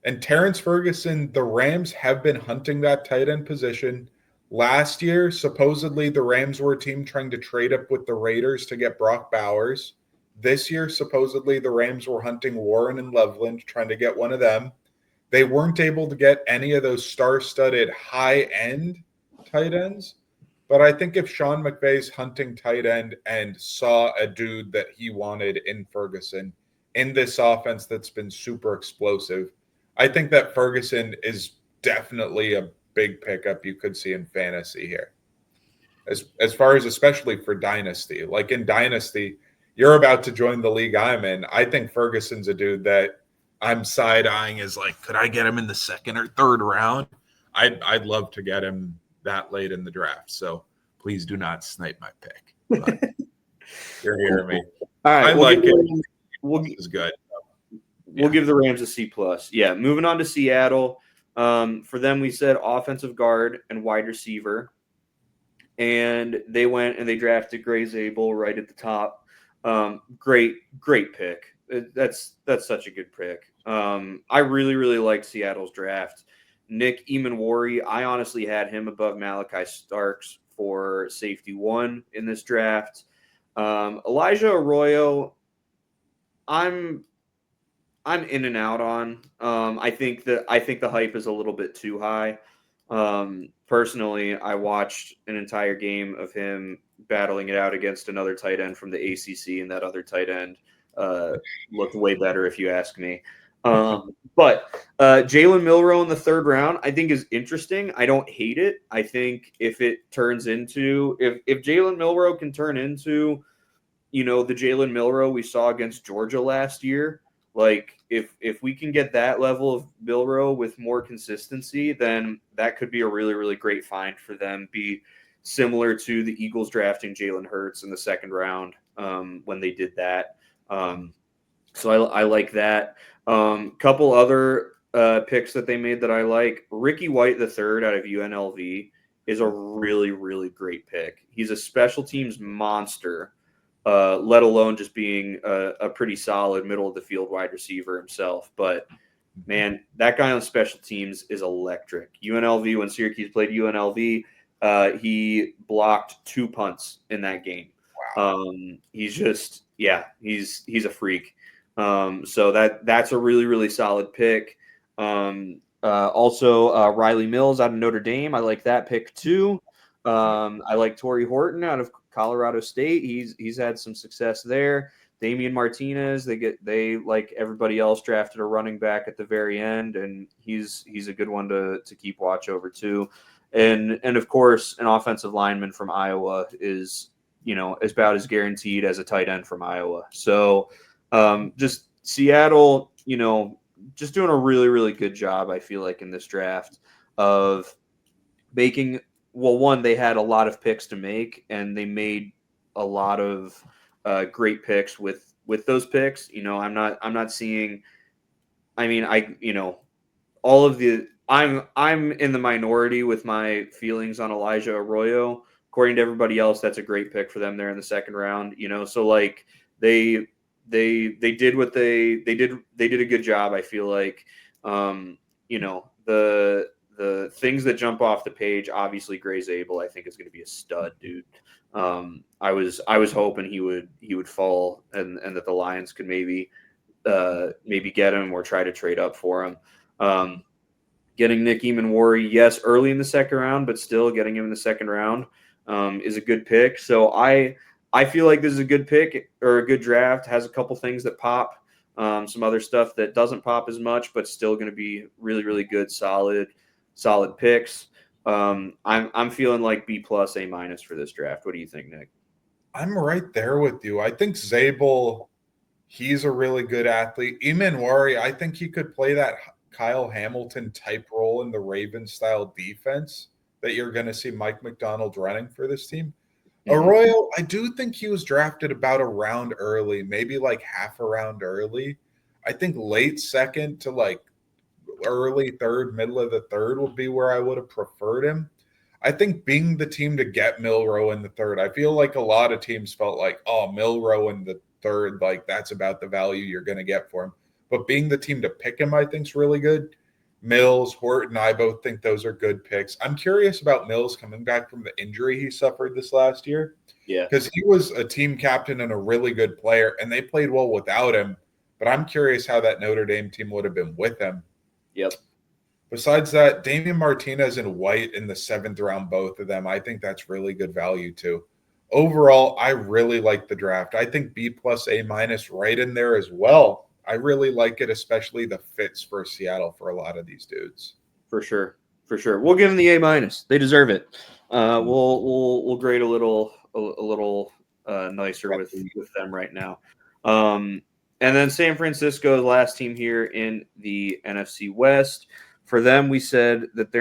[SPEAKER 2] And Terrence Ferguson, the Rams have been hunting that tight end position. Last year, supposedly the Rams were a team trying to trade up with the Raiders to get Brock Bowers. This year, supposedly the Rams were hunting Warren and Loveland, trying to get one of them. They weren't able to get any of those star-studded high-end tight ends. But I think if Sean McVay's hunting tight end and saw a dude that he wanted in Ferguson in this offense that's been super explosive, I think that Ferguson is definitely a big pickup you could see in fantasy here. As far as especially for Dynasty. Like in Dynasty, you're about to join the league I'm in. I think Ferguson's a dude that I'm side-eyeing as like, could I get him in the second or third round? I'd love to get him that late in the draft. So please do not snipe my pick. But you're hearing me.
[SPEAKER 1] All right,
[SPEAKER 2] I like it.
[SPEAKER 1] It's
[SPEAKER 2] good.
[SPEAKER 1] We'll give the Rams a C plus. Yeah, moving on to Seattle. For them, we said offensive guard and wide receiver, and they went and they drafted Gray Zabel right at the top. Great pick. That's such a good pick. I really liked Seattle's draft. Nick Emanwari, I honestly had him above Malachi Starks for safety one in this draft. Elijah Arroyo, I'm in and out on. I think the hype is a little bit too high. Personally, I watched an entire game of him battling it out against another tight end from the ACC, and that other tight end looked way better, if you ask me. But Jalen Milroe in the third round, I think is interesting. I don't hate it. I think if it turns into if Jalen Milroe can turn into, the Jalen Milroe we saw against Georgia last year, like if we can get that level of Milroe with more consistency, then that could be a really great find for them. Be similar to the Eagles drafting Jalen Hurts in the second round when they did that. So I like that. Couple other picks that they made that I like. Ricky White III out of UNLV is a really great pick. He's a special teams monster. let alone just being a pretty solid middle of the field wide receiver himself. But man, that guy on special teams is electric. UNLV, when Syracuse played UNLV, he blocked 2 punts in that game.
[SPEAKER 2] Wow.
[SPEAKER 1] He's just, yeah, he's a freak. So that's a really, really solid pick. Also, Riley Mills out of Notre Dame. I like that pick too. I like Torrey Horton out of Colorado State. He's had some success there. Damian Martinez, they like everybody else drafted a running back at the very end, and he's a good one to keep watch over too. And of course, an offensive lineman from Iowa is about as guaranteed as a tight end from Iowa. So just Seattle, just doing a really, really good job, I feel like, in this draft of making, well, one, they had a lot of picks to make, and they made a lot of great picks with those picks. I'm not seeing, all of the, I'm in the minority with my feelings on Elijah Arroyo. According to everybody else, that's a great pick for them there in the second round. So like they did what they did a good job. I feel like, the things that jump off the page, obviously Gray Zabel, I think is going to be a stud, dude. I was hoping he would fall and that the Lions could maybe get him or try to trade up for him. Getting Nick Eamon-Wari, yes, early in the second round, but still getting him in the second round is a good pick. So I feel like this is a good pick or a good draft. Has a couple things that pop, some other stuff that doesn't pop as much, but still going to be really, really good, solid picks. I'm feeling like B+, A- for this draft. What do you think, Nick?
[SPEAKER 2] I'm right there with you. I think Zabel, he's a really good athlete. Eamon-Wari, I think he could play that Kyle Hamilton type role in the Ravens style defense that you're going to see Mike McDonald running for this team. Arroyo, I do think he was drafted about a round early, maybe like half a round early. I think late second to like early third, middle of the third would be where I would have preferred him. I think being the team to get Milroe in the third, I feel like a lot of teams felt like, oh, Milroe in the third, like that's about the value you're going to get for him. But being the team to pick him, I think is really good. Mills, Horton, I both think those are good picks. I'm curious about Mills coming back from the injury he suffered this last year.
[SPEAKER 1] Yeah.
[SPEAKER 2] Because he was a team captain and a really good player, and they played well without him. But I'm curious how that Notre Dame team would have been with him.
[SPEAKER 1] Yep.
[SPEAKER 2] Besides that, Damian Martinez and White in the 7th round, both of them, I think that's really good value too. Overall, I really like the draft. I think B+, A- right in there as well. I really like it, especially the fits for Seattle for a lot of these dudes.
[SPEAKER 1] For sure. We'll give them the A-. They deserve it. We'll grade a little nicer with them right now. And then San Francisco, last team here in the NFC West. For them, we said that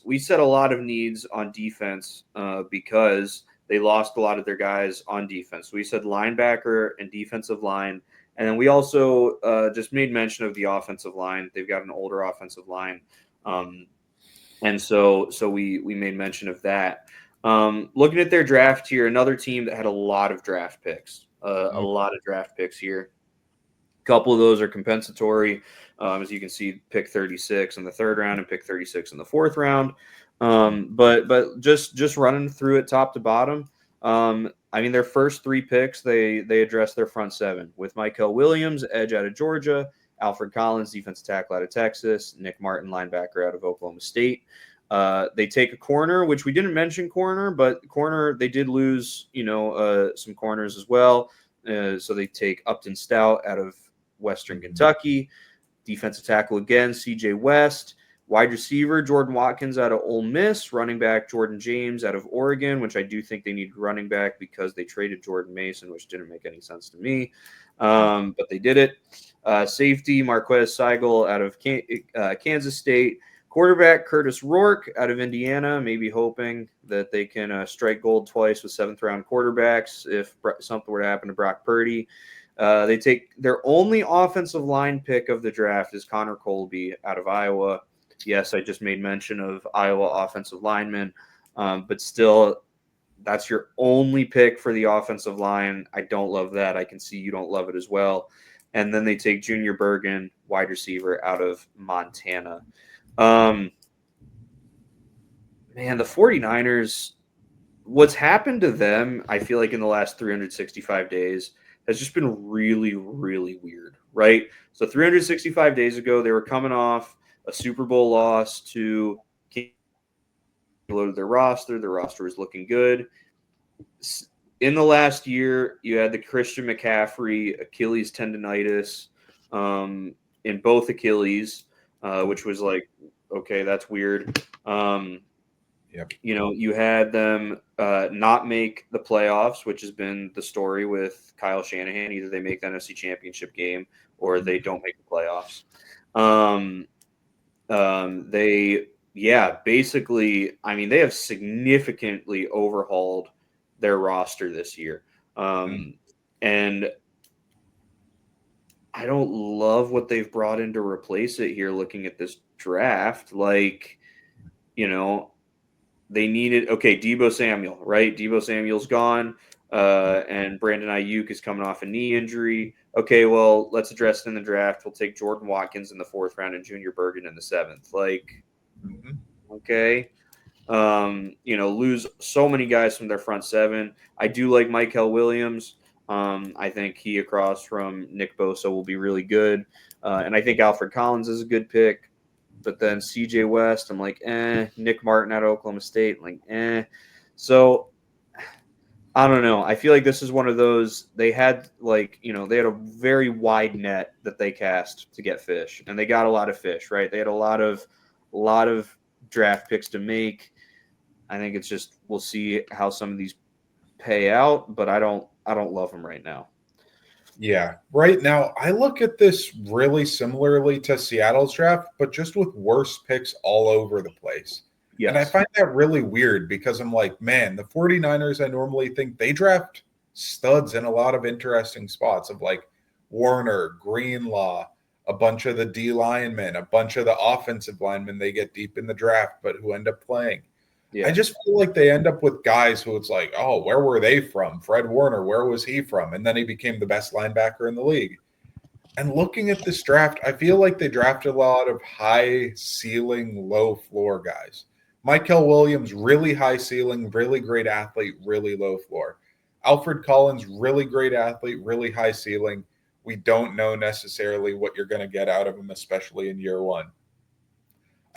[SPEAKER 1] we set a lot of needs on defense because they lost a lot of their guys on defense. We said linebacker and defensive line. And then we also just made mention of the offensive line. They've got an older offensive line. And so we made mention of that. Looking at their draft here, another team that had a lot of draft picks, a lot of draft picks here. A couple of those are compensatory. As you can see, pick 36 in the 3rd round and pick 36 in the 4th round. But just running through it top to bottom, their first 3 picks, they address their front 7 with Mykel Williams, edge out of Georgia, Alfred Collins, defensive tackle out of Texas, Nick Martin, linebacker out of Oklahoma State. They take a corner, which we didn't mention but corner, they did lose, some corners as well. So they take Upton Stout out of Western Kentucky, defensive tackle again, CJ West, wide receiver, Jordan Watkins out of Ole Miss, running back, Jordan James out of Oregon, which I do think they need running back because they traded Jordan Mason, which didn't make any sense to me. But they did it. Safety, Marquez Seigel out of Kansas State. Quarterback, Curtis Rourke out of Indiana, maybe hoping that they can strike gold twice with 7th round quarterbacks if something were to happen to Brock Purdy. They take their only offensive line pick of the draft is Connor Colby out of Iowa. Yes, I just made mention of Iowa offensive linemen, but still That's your only pick for the offensive line. I don't love that. I can see you don't love it as well. And then they take Junior Bergen, wide receiver out of Montana. Man, the 49ers, what's happened to them, I feel like in the last 365 days, has just been really, really weird, right? So 365 days ago, they were coming off a Super Bowl loss to loaded their roster. Their roster was looking good. In the last year, you had the Christian McCaffrey Achilles tendonitis in both Achilles, which was like, okay, that's weird.
[SPEAKER 2] Yep.
[SPEAKER 1] You had them not make the playoffs, which has been the story with Kyle Shanahan. Either they make the NFC Championship game or they don't make the playoffs. Basically, I mean, they have significantly overhauled their roster this year. And I don't love what they've brought in to replace it here looking at this draft. Like, they needed Deebo Samuel, right? Deebo Samuel's gone, and Brandon Ayuk is coming off a knee injury. Okay, well, let's address it in the draft. We'll take Jordan Watkins in the 4th round and Junior Bergen in the 7th. Like, okay, lose so many guys from their front 7. I do like Michael Williams. I think he across from Nick Bosa will be really good, and I think Alfred Collins is a good pick. But then CJ West, I'm like, Nick Martin out of Oklahoma State, like, So I don't know. I feel like this is one of those, they had they had a very wide net that they cast to get fish, and they got a lot of fish, right? They had a lot of draft picks to make. I think it's just, we'll see how some of these pay out, but I don't love them right now.
[SPEAKER 2] Yeah, right now I look at this really similarly to Seattle's draft, but just with worse picks all over the place. Yes. And I find that really weird because I'm like, man, the 49ers, I normally think they draft studs in a lot of interesting spots of like Warner, Greenlaw, a bunch of the D linemen, a bunch of the offensive linemen they get deep in the draft, but who end up playing. Yeah. I just feel like they end up with guys who it's like, oh, where were they from? Fred Warner, where was he from? And then he became the best linebacker in the league. And looking at this draft, I feel like they drafted a lot of high ceiling, low floor guys. Michael Williams, really high ceiling, really great athlete, really low floor. Alfred Collins, really great athlete, really high ceiling. We don't know necessarily what you're going to get out of him, especially in year 1.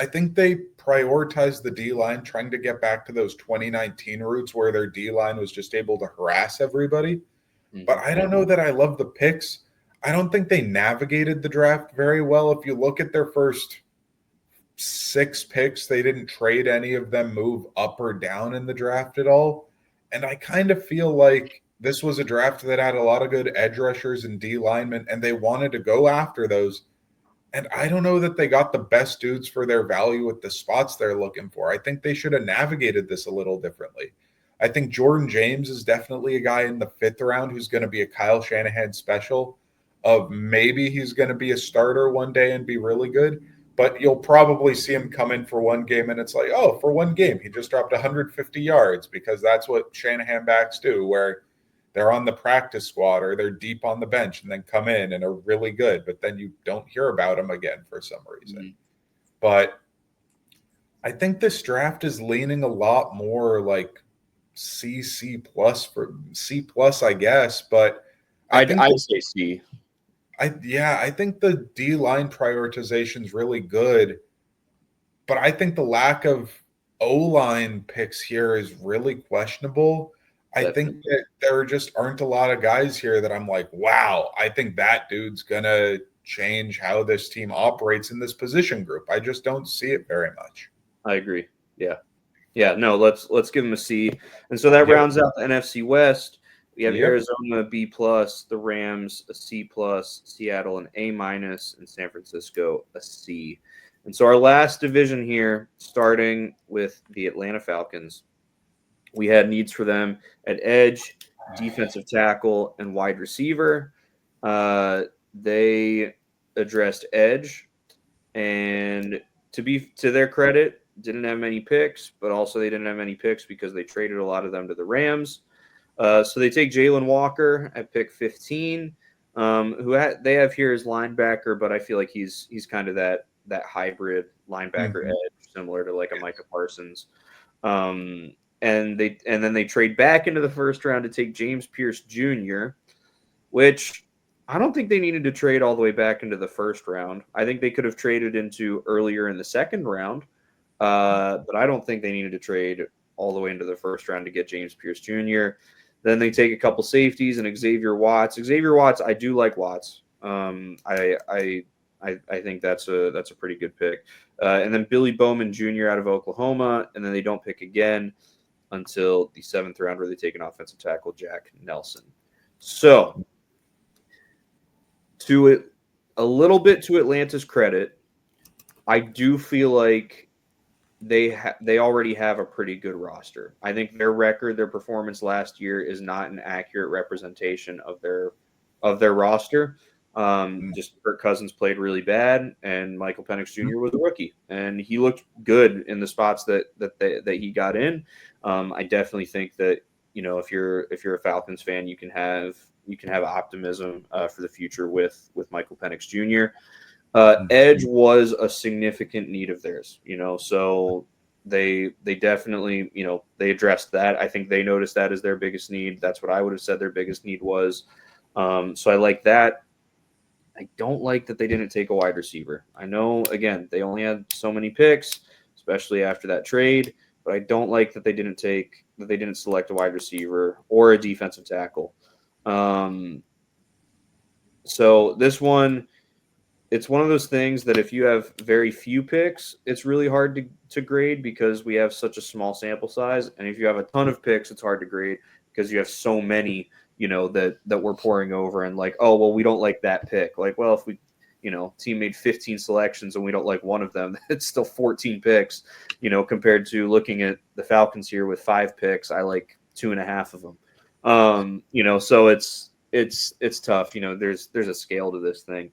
[SPEAKER 2] I think they prioritized the D-line, trying to get back to those 2019 roots where their D-line was just able to harass everybody. Mm-hmm. But I don't know that I love the picks. I don't think they navigated the draft very well. If you look at their first 6 picks, they didn't trade any of them, move up or down in the draft at all. And I kind of feel like this was a draft that had a lot of good edge rushers and D linemen, and they wanted to go after those. And I don't know that they got the best dudes for their value with the spots they're looking for. I think they should have navigated this a little differently. I think Jordan James is definitely a guy in the 5th round who's going to be a Kyle Shanahan special of maybe he's going to be a starter one day and be really good. But you'll probably see him come in for one game and it's like, oh, for one game, he just dropped 150 yards because that's what Shanahan backs do, where they're on the practice squad or they're deep on the bench and then come in and are really good, but then you don't hear about them again for some reason. Mm-hmm. But I think this draft is leaning a lot more like C plus for C plus, I guess. But
[SPEAKER 1] I'd say C.
[SPEAKER 2] I think the D line prioritization is really good, but I think the lack of O line picks here is really questionable. I think that there just aren't a lot of guys here that I'm like, wow, I think that dude's going to change how this team operates in this position group. I just don't see it very much.
[SPEAKER 1] I agree. Yeah. Yeah, no, let's give him a C. And so that rounds out the NFC West. We have Arizona B+, the Rams a C+, Seattle an A-, and San Francisco a C. And so our last division here, starting with the Atlanta Falcons, we had needs for them at edge, defensive tackle, and wide receiver. They addressed edge, and to their credit, didn't have many picks, but also they didn't have many picks because they traded a lot of them to the Rams. So they take Jalen Walker at pick 15, they have here as linebacker, but I feel like he's kind of that hybrid linebacker edge, similar to like a Micah Parsons. And then they trade back into the first round to take James Pierce Jr., which I don't think they needed to trade all the way back into the first round. I think they could have traded into earlier in the second round, but I don't think they needed to trade all the way into the first round to get James Pierce Jr. Then they take a couple safeties and Xavier Watts. Xavier Watts, I do like Watts. I think that's a pretty good pick. And then Billy Bowman Jr. out of Oklahoma, and then they don't pick again until the 7th round where they take an offensive tackle, Jack Nelson. So, a little bit to Atlanta's credit, I do feel like they already have a pretty good roster. I think their record, their performance last year is not an accurate representation of their roster. Just Kirk Cousins played really bad, and Michael Penix Jr. was a rookie, and he looked good in the spots that he got in. I definitely think that if you're a Falcons fan, you can have optimism for the future with Michael Penix Jr. Edge was a significant need of theirs, so they definitely, they addressed that. I think they noticed that as their biggest need. That's what I would have said their biggest need was. So I like that. I don't like that they didn't take a wide receiver. I know, again, they only had so many picks, especially after that trade, but I don't like that they didn't select a wide receiver or a defensive tackle. So this one, it's one of those things that if you have very few picks, it's really hard to grade because we have such a small sample size. And if you have a ton of picks, it's hard to grade because you have so many, that we're pouring over and like, oh, well, we don't like that pick. Like, well, if we, team made 15 selections and we don't like one of them, it's still 14 picks, compared to looking at the Falcons here with 5 picks. I like 2.5 of them. So it's tough. There's a scale to this thing.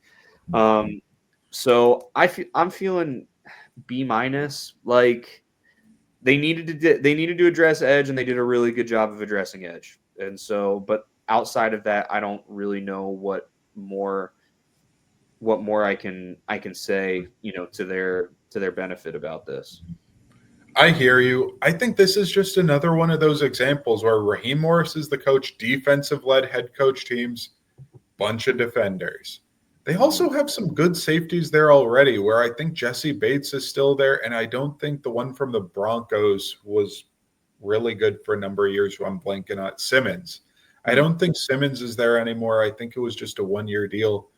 [SPEAKER 1] So I'm feeling B-. Like they needed to address edge, and they did a really good job of addressing edge. And so, but outside of that, I don't really know what more I can say, to their benefit about this.
[SPEAKER 2] I hear you. I think this is just another one of those examples where Raheem Morris is the coach, defensive-led head coach teams, bunch of defenders. They also have some good safeties there already, where I think Jesse Bates is still there, and I don't think the one from the Broncos was really good for a number of years, who I'm blanking on. Simmons. I don't think Simmons is there anymore. I think it was just a one-year deal.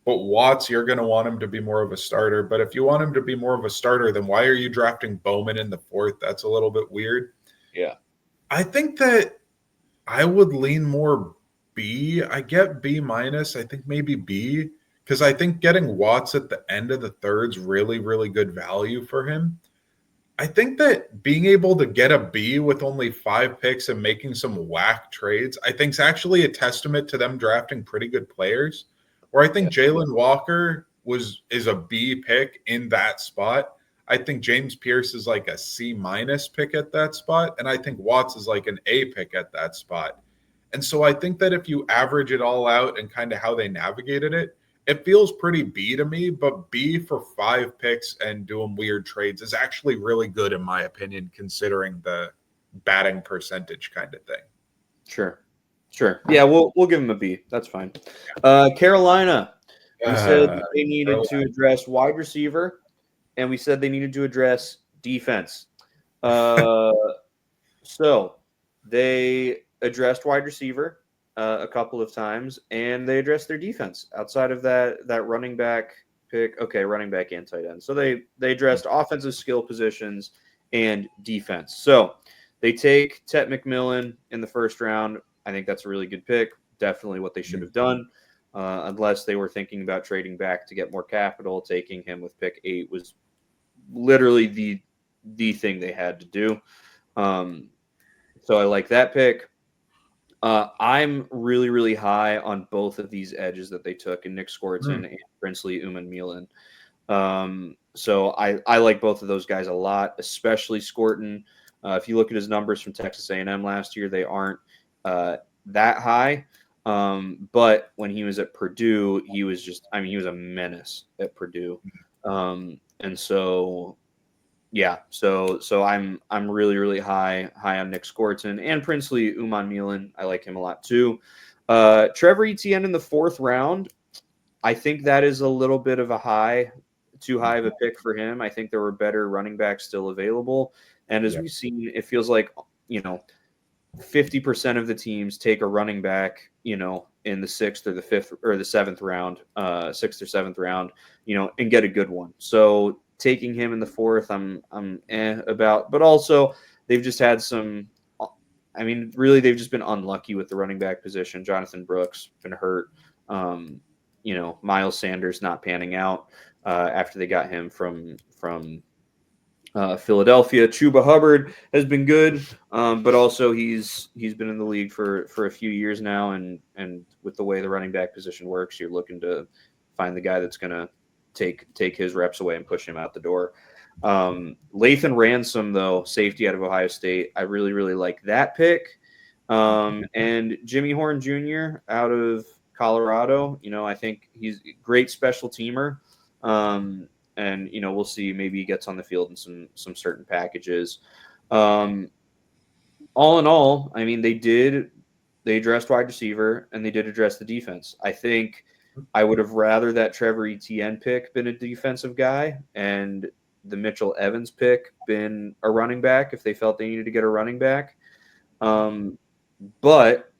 [SPEAKER 2] But Watts, you're going to want him to be more of a starter. But if you want him to be more of a starter, then why are you drafting Bowman in the 4th? That's a little bit weird.
[SPEAKER 1] Yeah.
[SPEAKER 2] I think that I would lean more B. I get B-. I think maybe B, because I think getting Watts at the end of the 3rd is really, really good value for him. I think that being able to get a B with only 5 picks and making some whack trades, I think is actually a testament to them drafting pretty good players. Where I think Jalen Walker is a B pick in that spot. I think James Pierce is like a C- pick at that spot. And I think Watts is like an A pick at that spot. And so I think that if you average it all out and kind of how they navigated it, it feels pretty B to me. But B for 5 picks and doing weird trades is actually really good, in my opinion, considering the batting percentage kind of thing.
[SPEAKER 1] Sure. Yeah, we'll give him a B. That's fine. Carolina. We said they needed to address wide receiver, and we said they needed to address defense. So they addressed wide receiver a couple of times, and they addressed their defense outside of that running back pick. Okay, running back and tight end. So they addressed offensive skill positions and defense. So they take Tet McMillan in the 1st round. I think that's a really good pick. Definitely what they should have done. Unless they were thinking about trading back to get more capital, taking him with pick 8 was literally the thing they had to do. So I like that pick. I'm really, really high on both of these edges that they took, in Nick Skorton and Princely Umanmielen. So I like both of those guys a lot, especially Scorton. If you look at his numbers from Texas A&M last year, they aren't that high. But when he was at Purdue, he was he was a menace at Purdue. And so so I'm really really high on Nick Scorton and Princely Uman-Milan. I like him a lot too. Trevor Etienne in the 4th round. I think that is a little bit of too high of a pick for him. I think there were better running backs still available. And as we've seen, it feels like, 50% of the teams take a running back, in the 6th or the 5th or the 7th round, 6th or 7th round, and get a good one. So taking him in the 4th, I'm about, but also they've just had really they've just been unlucky with the running back position. Jonathan Brooks been hurt. Miles Sanders not panning out after they got him from Philadelphia. Chuba Hubbard has been good, but also he's been in the league for a few years now, and with the way the running back position works, you're looking to find the guy that's going to take his reps away and push him out the door. Lathan Ransom, though, safety out of Ohio State, I really really like that pick. And Jimmy Horn Jr. out of Colorado, I think he's a great special teamer. And we'll see. Maybe he gets on the field in some certain packages. All in all, I mean, they addressed wide receiver and they did address the defense. I think I would have rather that Trevor Etienne pick been a defensive guy and the Mitchell Evans pick been a running back if they felt they needed to get a running back. But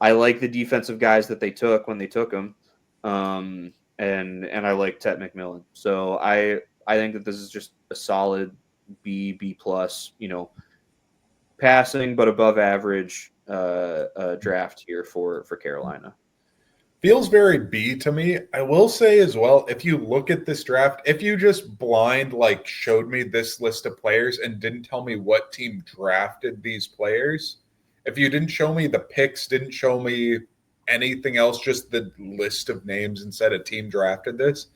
[SPEAKER 1] I like the defensive guys that they took when they took them. And I like Tet McMillan. So I think that this is just a solid B plus, passing but above average draft here for Carolina.
[SPEAKER 2] Feels very B to me. I will say as well, if you look at this draft, if you just blind showed me this list of players and didn't tell me what team drafted these players, if you didn't show me the picks, didn't show me anything else, just the list of names and said a team drafted this,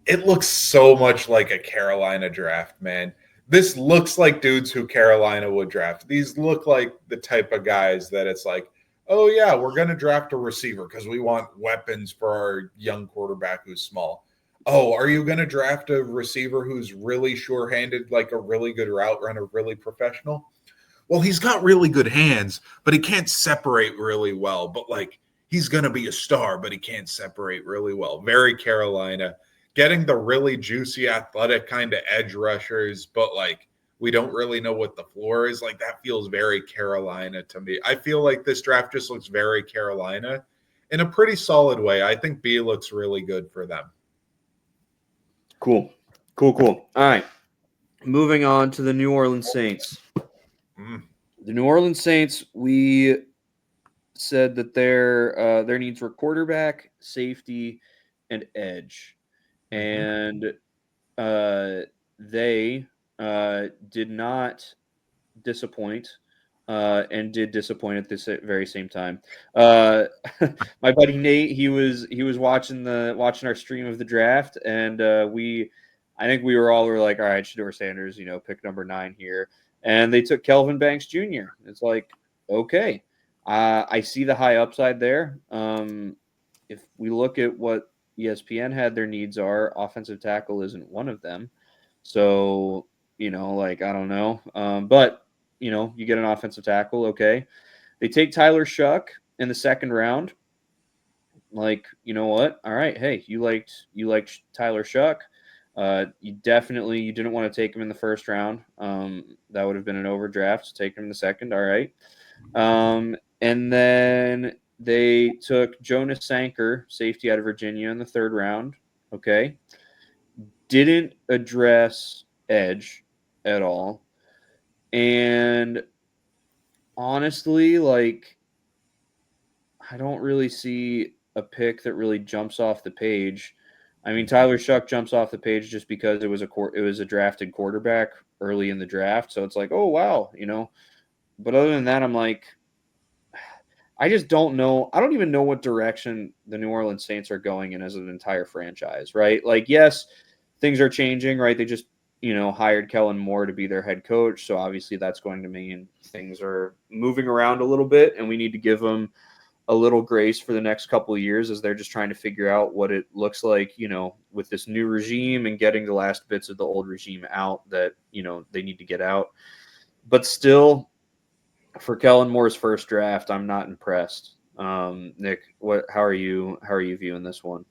[SPEAKER 2] it looks so much like a Carolina draft, man. This looks like dudes who Carolina would draft. These look like the type of guys that it's like, oh, yeah, we're going to draft a receiver because we want weapons for our young quarterback who's small. Oh, are you going to draft a receiver who's really sure-handed, like a really good route runner, really professional? Well, he's got really good hands, but he can't separate really well. But, he's going to be a star, but he can't separate really well. Very Carolina. Getting the really juicy, athletic kind of edge rushers, but, we don't really know what the floor is. That feels very Carolina to me. I feel like this draft just looks very Carolina in a pretty solid way. I think B looks really good for them.
[SPEAKER 1] Cool. All right. Moving on to the New Orleans Saints. The New Orleans Saints, we said that their needs were quarterback, safety, and edge. And they did not disappoint and did disappoint at this very same time. My buddy Nate, he was watching our stream of the draft, and I think we were all like, all right, Shedeur Sanders, pick number 9 here, and they took Kelvin Banks Jr. It's like, okay, I see the high upside there. If we look at what ESPN had their needs are, offensive tackle isn't one of them. So, I don't know. But, you get an offensive tackle, okay. They take Tyler Shuck in the 2nd round. You know what? All right, hey, you liked Tyler Shuck. You didn't want to take him in the 1st round. That would have been an overdraft. So take him in the 2nd. All right. And then they took Jonas Sanker, safety out of Virginia, in the 3rd round. Okay. Didn't address edge at all. And honestly, I don't really see a pick that really jumps off the page. I mean, Tyler Shuck jumps off the page just because it was a drafted quarterback early in the draft. So it's like, oh, wow, But other than that, I'm like, I just don't know. I don't even know what direction the New Orleans Saints are going in as an entire franchise, right? Like, yes, things are changing, right? They just, hired Kellen Moore to be their head coach. So obviously that's going to mean things are moving around a little bit, and we need to give them a little grace for the next couple of years as they're just trying to figure out what it looks like, with this new regime and getting the last bits of the old regime out that, they need to get out. But still, for Kellen Moore's first draft, I'm not impressed. Nick, how are you viewing this one?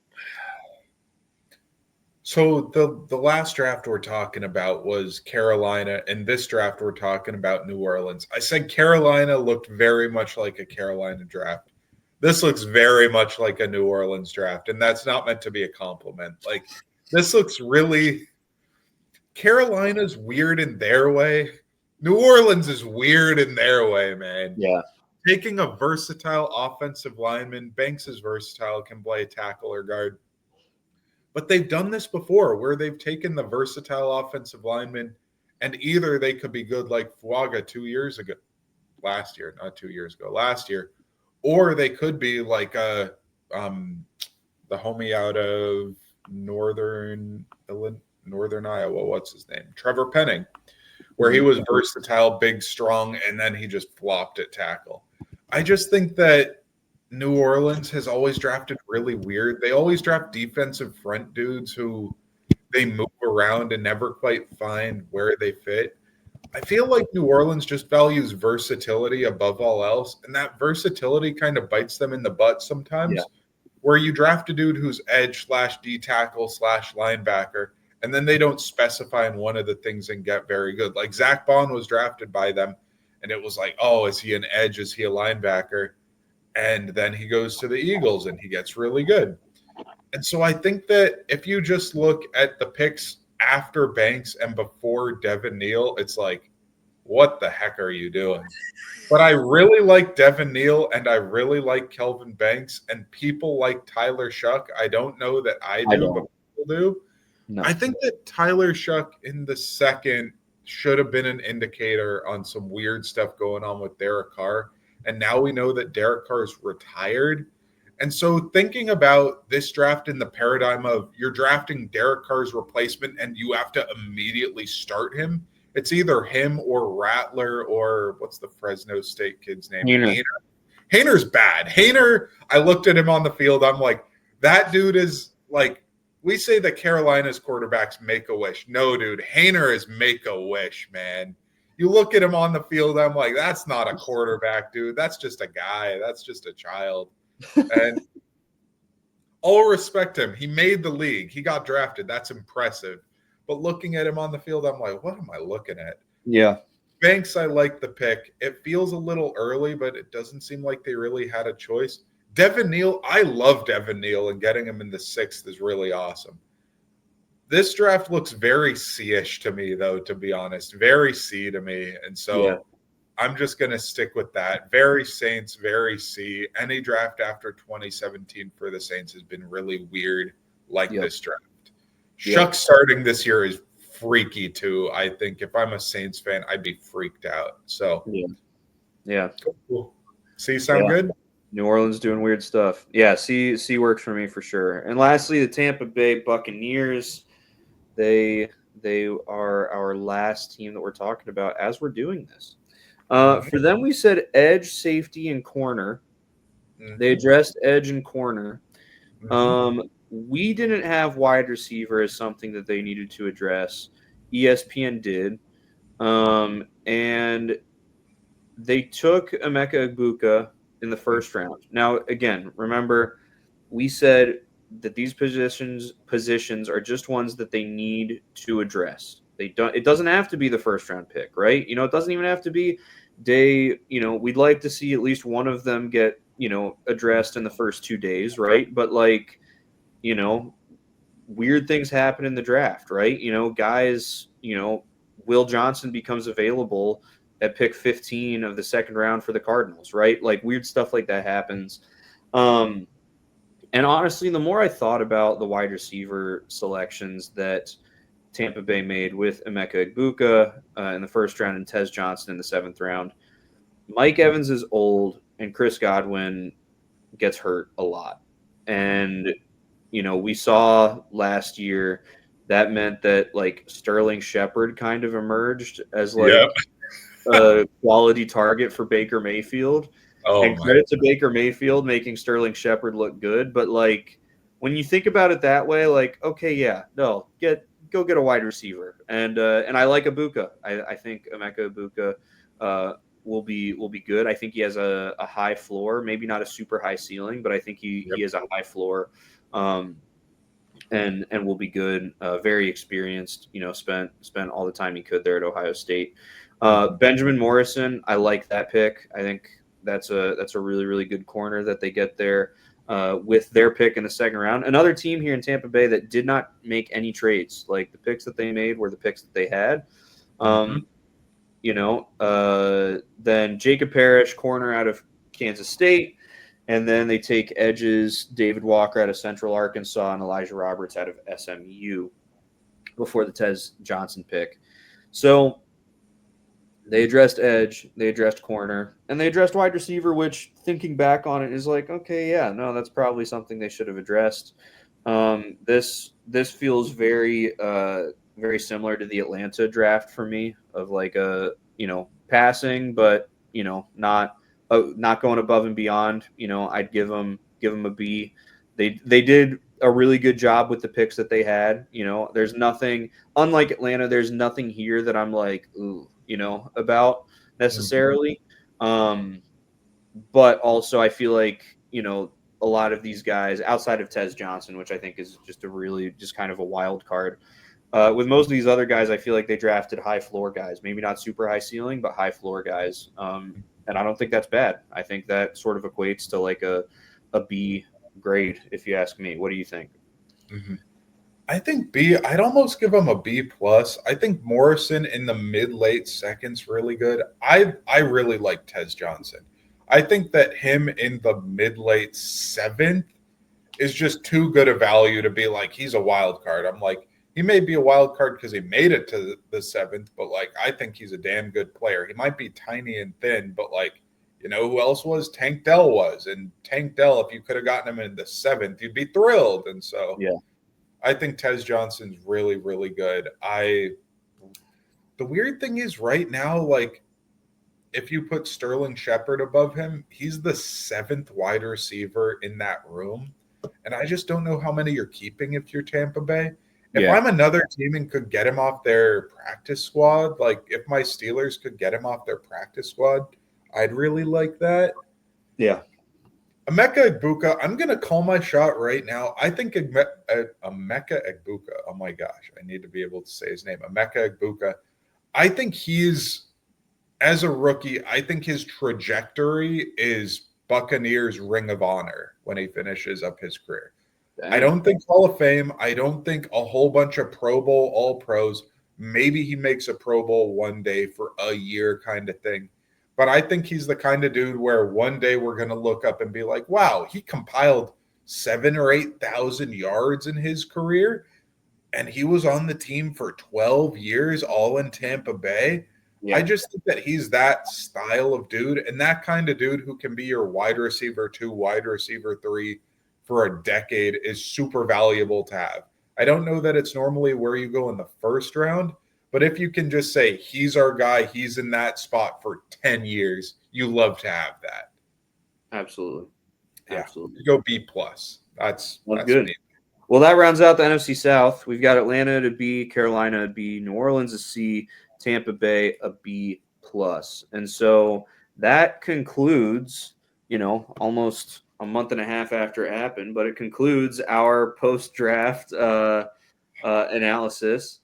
[SPEAKER 2] So the last draft we're talking about was Carolina, and this draft we're talking about New Orleans. I said Carolina looked very much like a Carolina draft. This looks very much like a New Orleans draft, and that's not meant to be a compliment. Like, this looks really Carolina's weird in their way. New Orleans is weird in their way, man.
[SPEAKER 1] Yeah.
[SPEAKER 2] Taking a versatile offensive lineman, Banks is versatile, can play tackle or guard. But they've done this before where they've taken the versatile offensive lineman and either they could be good like Fuaga last year, or they could be like the homie out of Northern Iowa, what's his name? Trevor Penning, where he was versatile, big, strong, and then he just flopped at tackle. I just think that New Orleans has always drafted really weird. They always draft defensive front dudes who they move around and never quite find where they fit. I feel like New Orleans just values versatility above all else, and that versatility kind of bites them in the butt sometimes. Yeah. Where you draft a dude who's edge / D tackle / linebacker, and then they don't specify in one of the things and get very good. Like Zach Bond was drafted by them, and it was like, oh, is he an edge? Is he a linebacker? And then he goes to the Eagles and he gets really good. And so I think that if you just look at the picks after Banks and before Devin Neal, it's like, what the heck are you doing? But I really like Devin Neal and I really like Kelvin Banks, and people like Tyler Shuck. I don't know that I do, but people do. No. I think that Tyler Shuck in the second should have been an indicator on some weird stuff going on with Derek Carr. And now we know that Derek Carr is retired. And so thinking about this draft in the paradigm of you're drafting Derek Carr's replacement and you have to immediately start him, it's either him or Rattler or what's the Fresno State kid's name? Haener. Haener's bad. Haener, I looked at him on the field. I'm like, that dude is like, we say that Carolina's quarterbacks make a wish. No, dude, Haener is make a wish, man. You look at him on the field, I'm like, that's not a quarterback, dude. That's just a guy. That's just a child. And all respect him. He made the league. He got drafted. That's impressive. But looking at him on the field, I'm like, what am I looking at?
[SPEAKER 1] Yeah.
[SPEAKER 2] Banks, I like the pick. It feels a little early, but it doesn't seem like they really had a choice. Devin Neal, I love Devin Neal, and getting him in the 6th is really awesome. This draft looks very C-ish to me, though, to be honest. Very C to me. And so I'm just going to stick with that. Very Saints, very C. Any draft after 2017 for the Saints has been really weird like this draft. Shuck starting this year is freaky, too. I think if I'm a Saints fan, I'd be freaked out. So,
[SPEAKER 1] yeah.
[SPEAKER 2] Cool. C sound good?
[SPEAKER 1] New Orleans doing weird stuff. Yeah, C works for me for sure. And lastly, the Tampa Bay Buccaneers. They are our last team that we're talking about as we're doing this. For them, we said edge, safety, and corner. Mm-hmm. They addressed edge and corner. Mm-hmm. We didn't have wide receiver as something that they needed to address. ESPN did. And they took Emeka Egbuka in the first round. Now, again, remember, we said that these positions are just ones that they need to address. It doesn't have to be the first round pick, right? It doesn't even have to be we'd like to see at least one of them get, addressed in the first 2 days, right? But weird things happen in the draft, right? Guys, Will Johnson becomes available at pick 15 of the second round for the Cardinals, right? Like weird stuff like that happens. And honestly, the more I thought about the wide receiver selections that Tampa Bay made with Emeka Egbuka in the first round and Tez Johnson in the 7th round, Mike Evans is old. Chris Godwin gets hurt a lot. And, we saw last year that meant that like Sterling Shepard kind of emerged as
[SPEAKER 2] Yeah.
[SPEAKER 1] like a quality target for Baker Mayfield.
[SPEAKER 2] Oh
[SPEAKER 1] And
[SPEAKER 2] my.
[SPEAKER 1] credit to Baker Mayfield making Sterling Shepard look good. But like when you think about it that way, like, okay, yeah, no, go get a wide receiver. And I like Ibuka. I think Emeka Ibuka will be good. I think he has a high floor, maybe not a super high ceiling, but I think he
[SPEAKER 2] Yep.
[SPEAKER 1] has a high floor. Um, and will be good. Very experienced. Spent all the time he could there at Ohio State. Benjamin Morrison, I like that pick. I think that's a really really good corner that they get there with their pick in the second round. Another team here in Tampa Bay that did not make any trades. Like the picks that they made were the picks that they had.
[SPEAKER 2] Mm-hmm.
[SPEAKER 1] Then Jacob Parrish, corner out of Kansas State. And then they take edges David Walker out of Central Arkansas and Elijah Roberts out of SMU before the Tez Johnson pick. So they addressed edge, they addressed corner, and they addressed wide receiver, which thinking back on it is like, okay, yeah, no, that's probably something they should have addressed. This feels very similar to the Atlanta draft for me of like a passing, but not going above and beyond. I'd give them a B. They did a really good job with the picks that they had. There's nothing unlike Atlanta. There's nothing here that I'm like ooh, about necessarily. But also I feel like a lot of these guys outside of Tez Johnson, which I think is just a really just kind of a wild card. With most of these other guys, I feel like they drafted high floor guys, maybe not super high ceiling, but high floor guys. And I don't think that's bad. I think that sort of equates to like a B grade, if you ask me. What do you think?
[SPEAKER 2] Mm-hmm. I think B. I'd almost give him a B plus. I think Morrison in the mid late seconds really good. I really like Tez Johnson. I think that him in the mid late seventh is just too good a value to be like he's a wild card. I'm like he may be a wild card because he made it to the seventh, but like I think he's a damn good player. He might be tiny and thin, but like who else was? Tank Dell was, and Tank Dell. If you could have gotten him in the seventh, you'd be thrilled. And so
[SPEAKER 1] Yeah.
[SPEAKER 2] I think Tez Johnson's really, really good. The weird thing is right now, like if you put Sterling Shepard above him, he's the seventh wide receiver in that room. And I just don't know how many you're keeping if you're Tampa Bay. If
[SPEAKER 1] Yeah.
[SPEAKER 2] I'm another team and could get him off their practice squad, like if my Steelers could get him off their practice squad, I'd really like that.
[SPEAKER 1] Yeah.
[SPEAKER 2] Emeka Egbuka, I'm going to call my shot right now. I think Emeka Egbuka, oh my gosh, I need to be able to say his name. Emeka Egbuka, I think he's, as a rookie, I think his trajectory is Buccaneers Ring of Honor when he finishes up his career.
[SPEAKER 1] Dang.
[SPEAKER 2] I don't think Hall of Fame. I don't think a whole bunch of Pro Bowl, all pros. Maybe he makes a Pro Bowl one day for a year kind of thing. But I think he's the kind of dude where one day we're going to look up and be like, wow, he compiled 7,000 or 8,000 yards in his career. And he was on the team for 12 years, all in Tampa Bay.
[SPEAKER 1] Yeah.
[SPEAKER 2] I just think that he's that style of dude and that kind of dude who can be your wide receiver 2, wide receiver 3 for a decade is super valuable to have. I don't know that it's normally where you go in the first round, but if you can just say, he's our guy, he's in that spot for 10 years, you love to have that.
[SPEAKER 1] Absolutely.
[SPEAKER 2] Yeah.
[SPEAKER 1] Absolutely.
[SPEAKER 2] Go B plus. That's
[SPEAKER 1] good.
[SPEAKER 2] Me.
[SPEAKER 1] Well, that rounds out the NFC South. We've got Atlanta to B, Carolina to B, New Orleans a C, Tampa Bay a B plus. And so that concludes, almost a month and a half after it happened, but it concludes our post-draft analysis.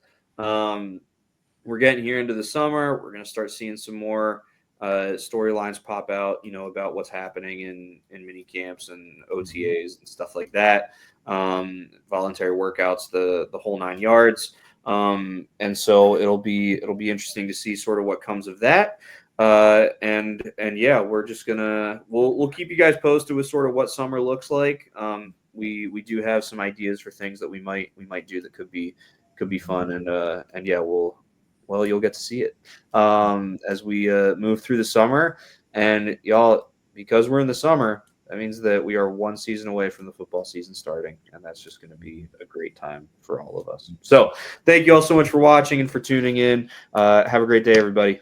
[SPEAKER 1] We're getting here into the summer. We're going to start seeing some more storylines pop out, about what's happening in mini camps and OTAs and stuff like that. Voluntary workouts, the whole 9 yards. And so it'll be interesting to see sort of what comes of that. And yeah, we're just we'll keep you guys posted with sort of what summer looks like. We do have some ideas for things that we might do that could be fun. And yeah, you'll get to see it as we move through the summer. And y'all, because we're in the summer, that means that we are one season away from the football season starting, and that's just going to be a great time for all of us. So thank you all so much for watching and for tuning in. Have a great day, everybody.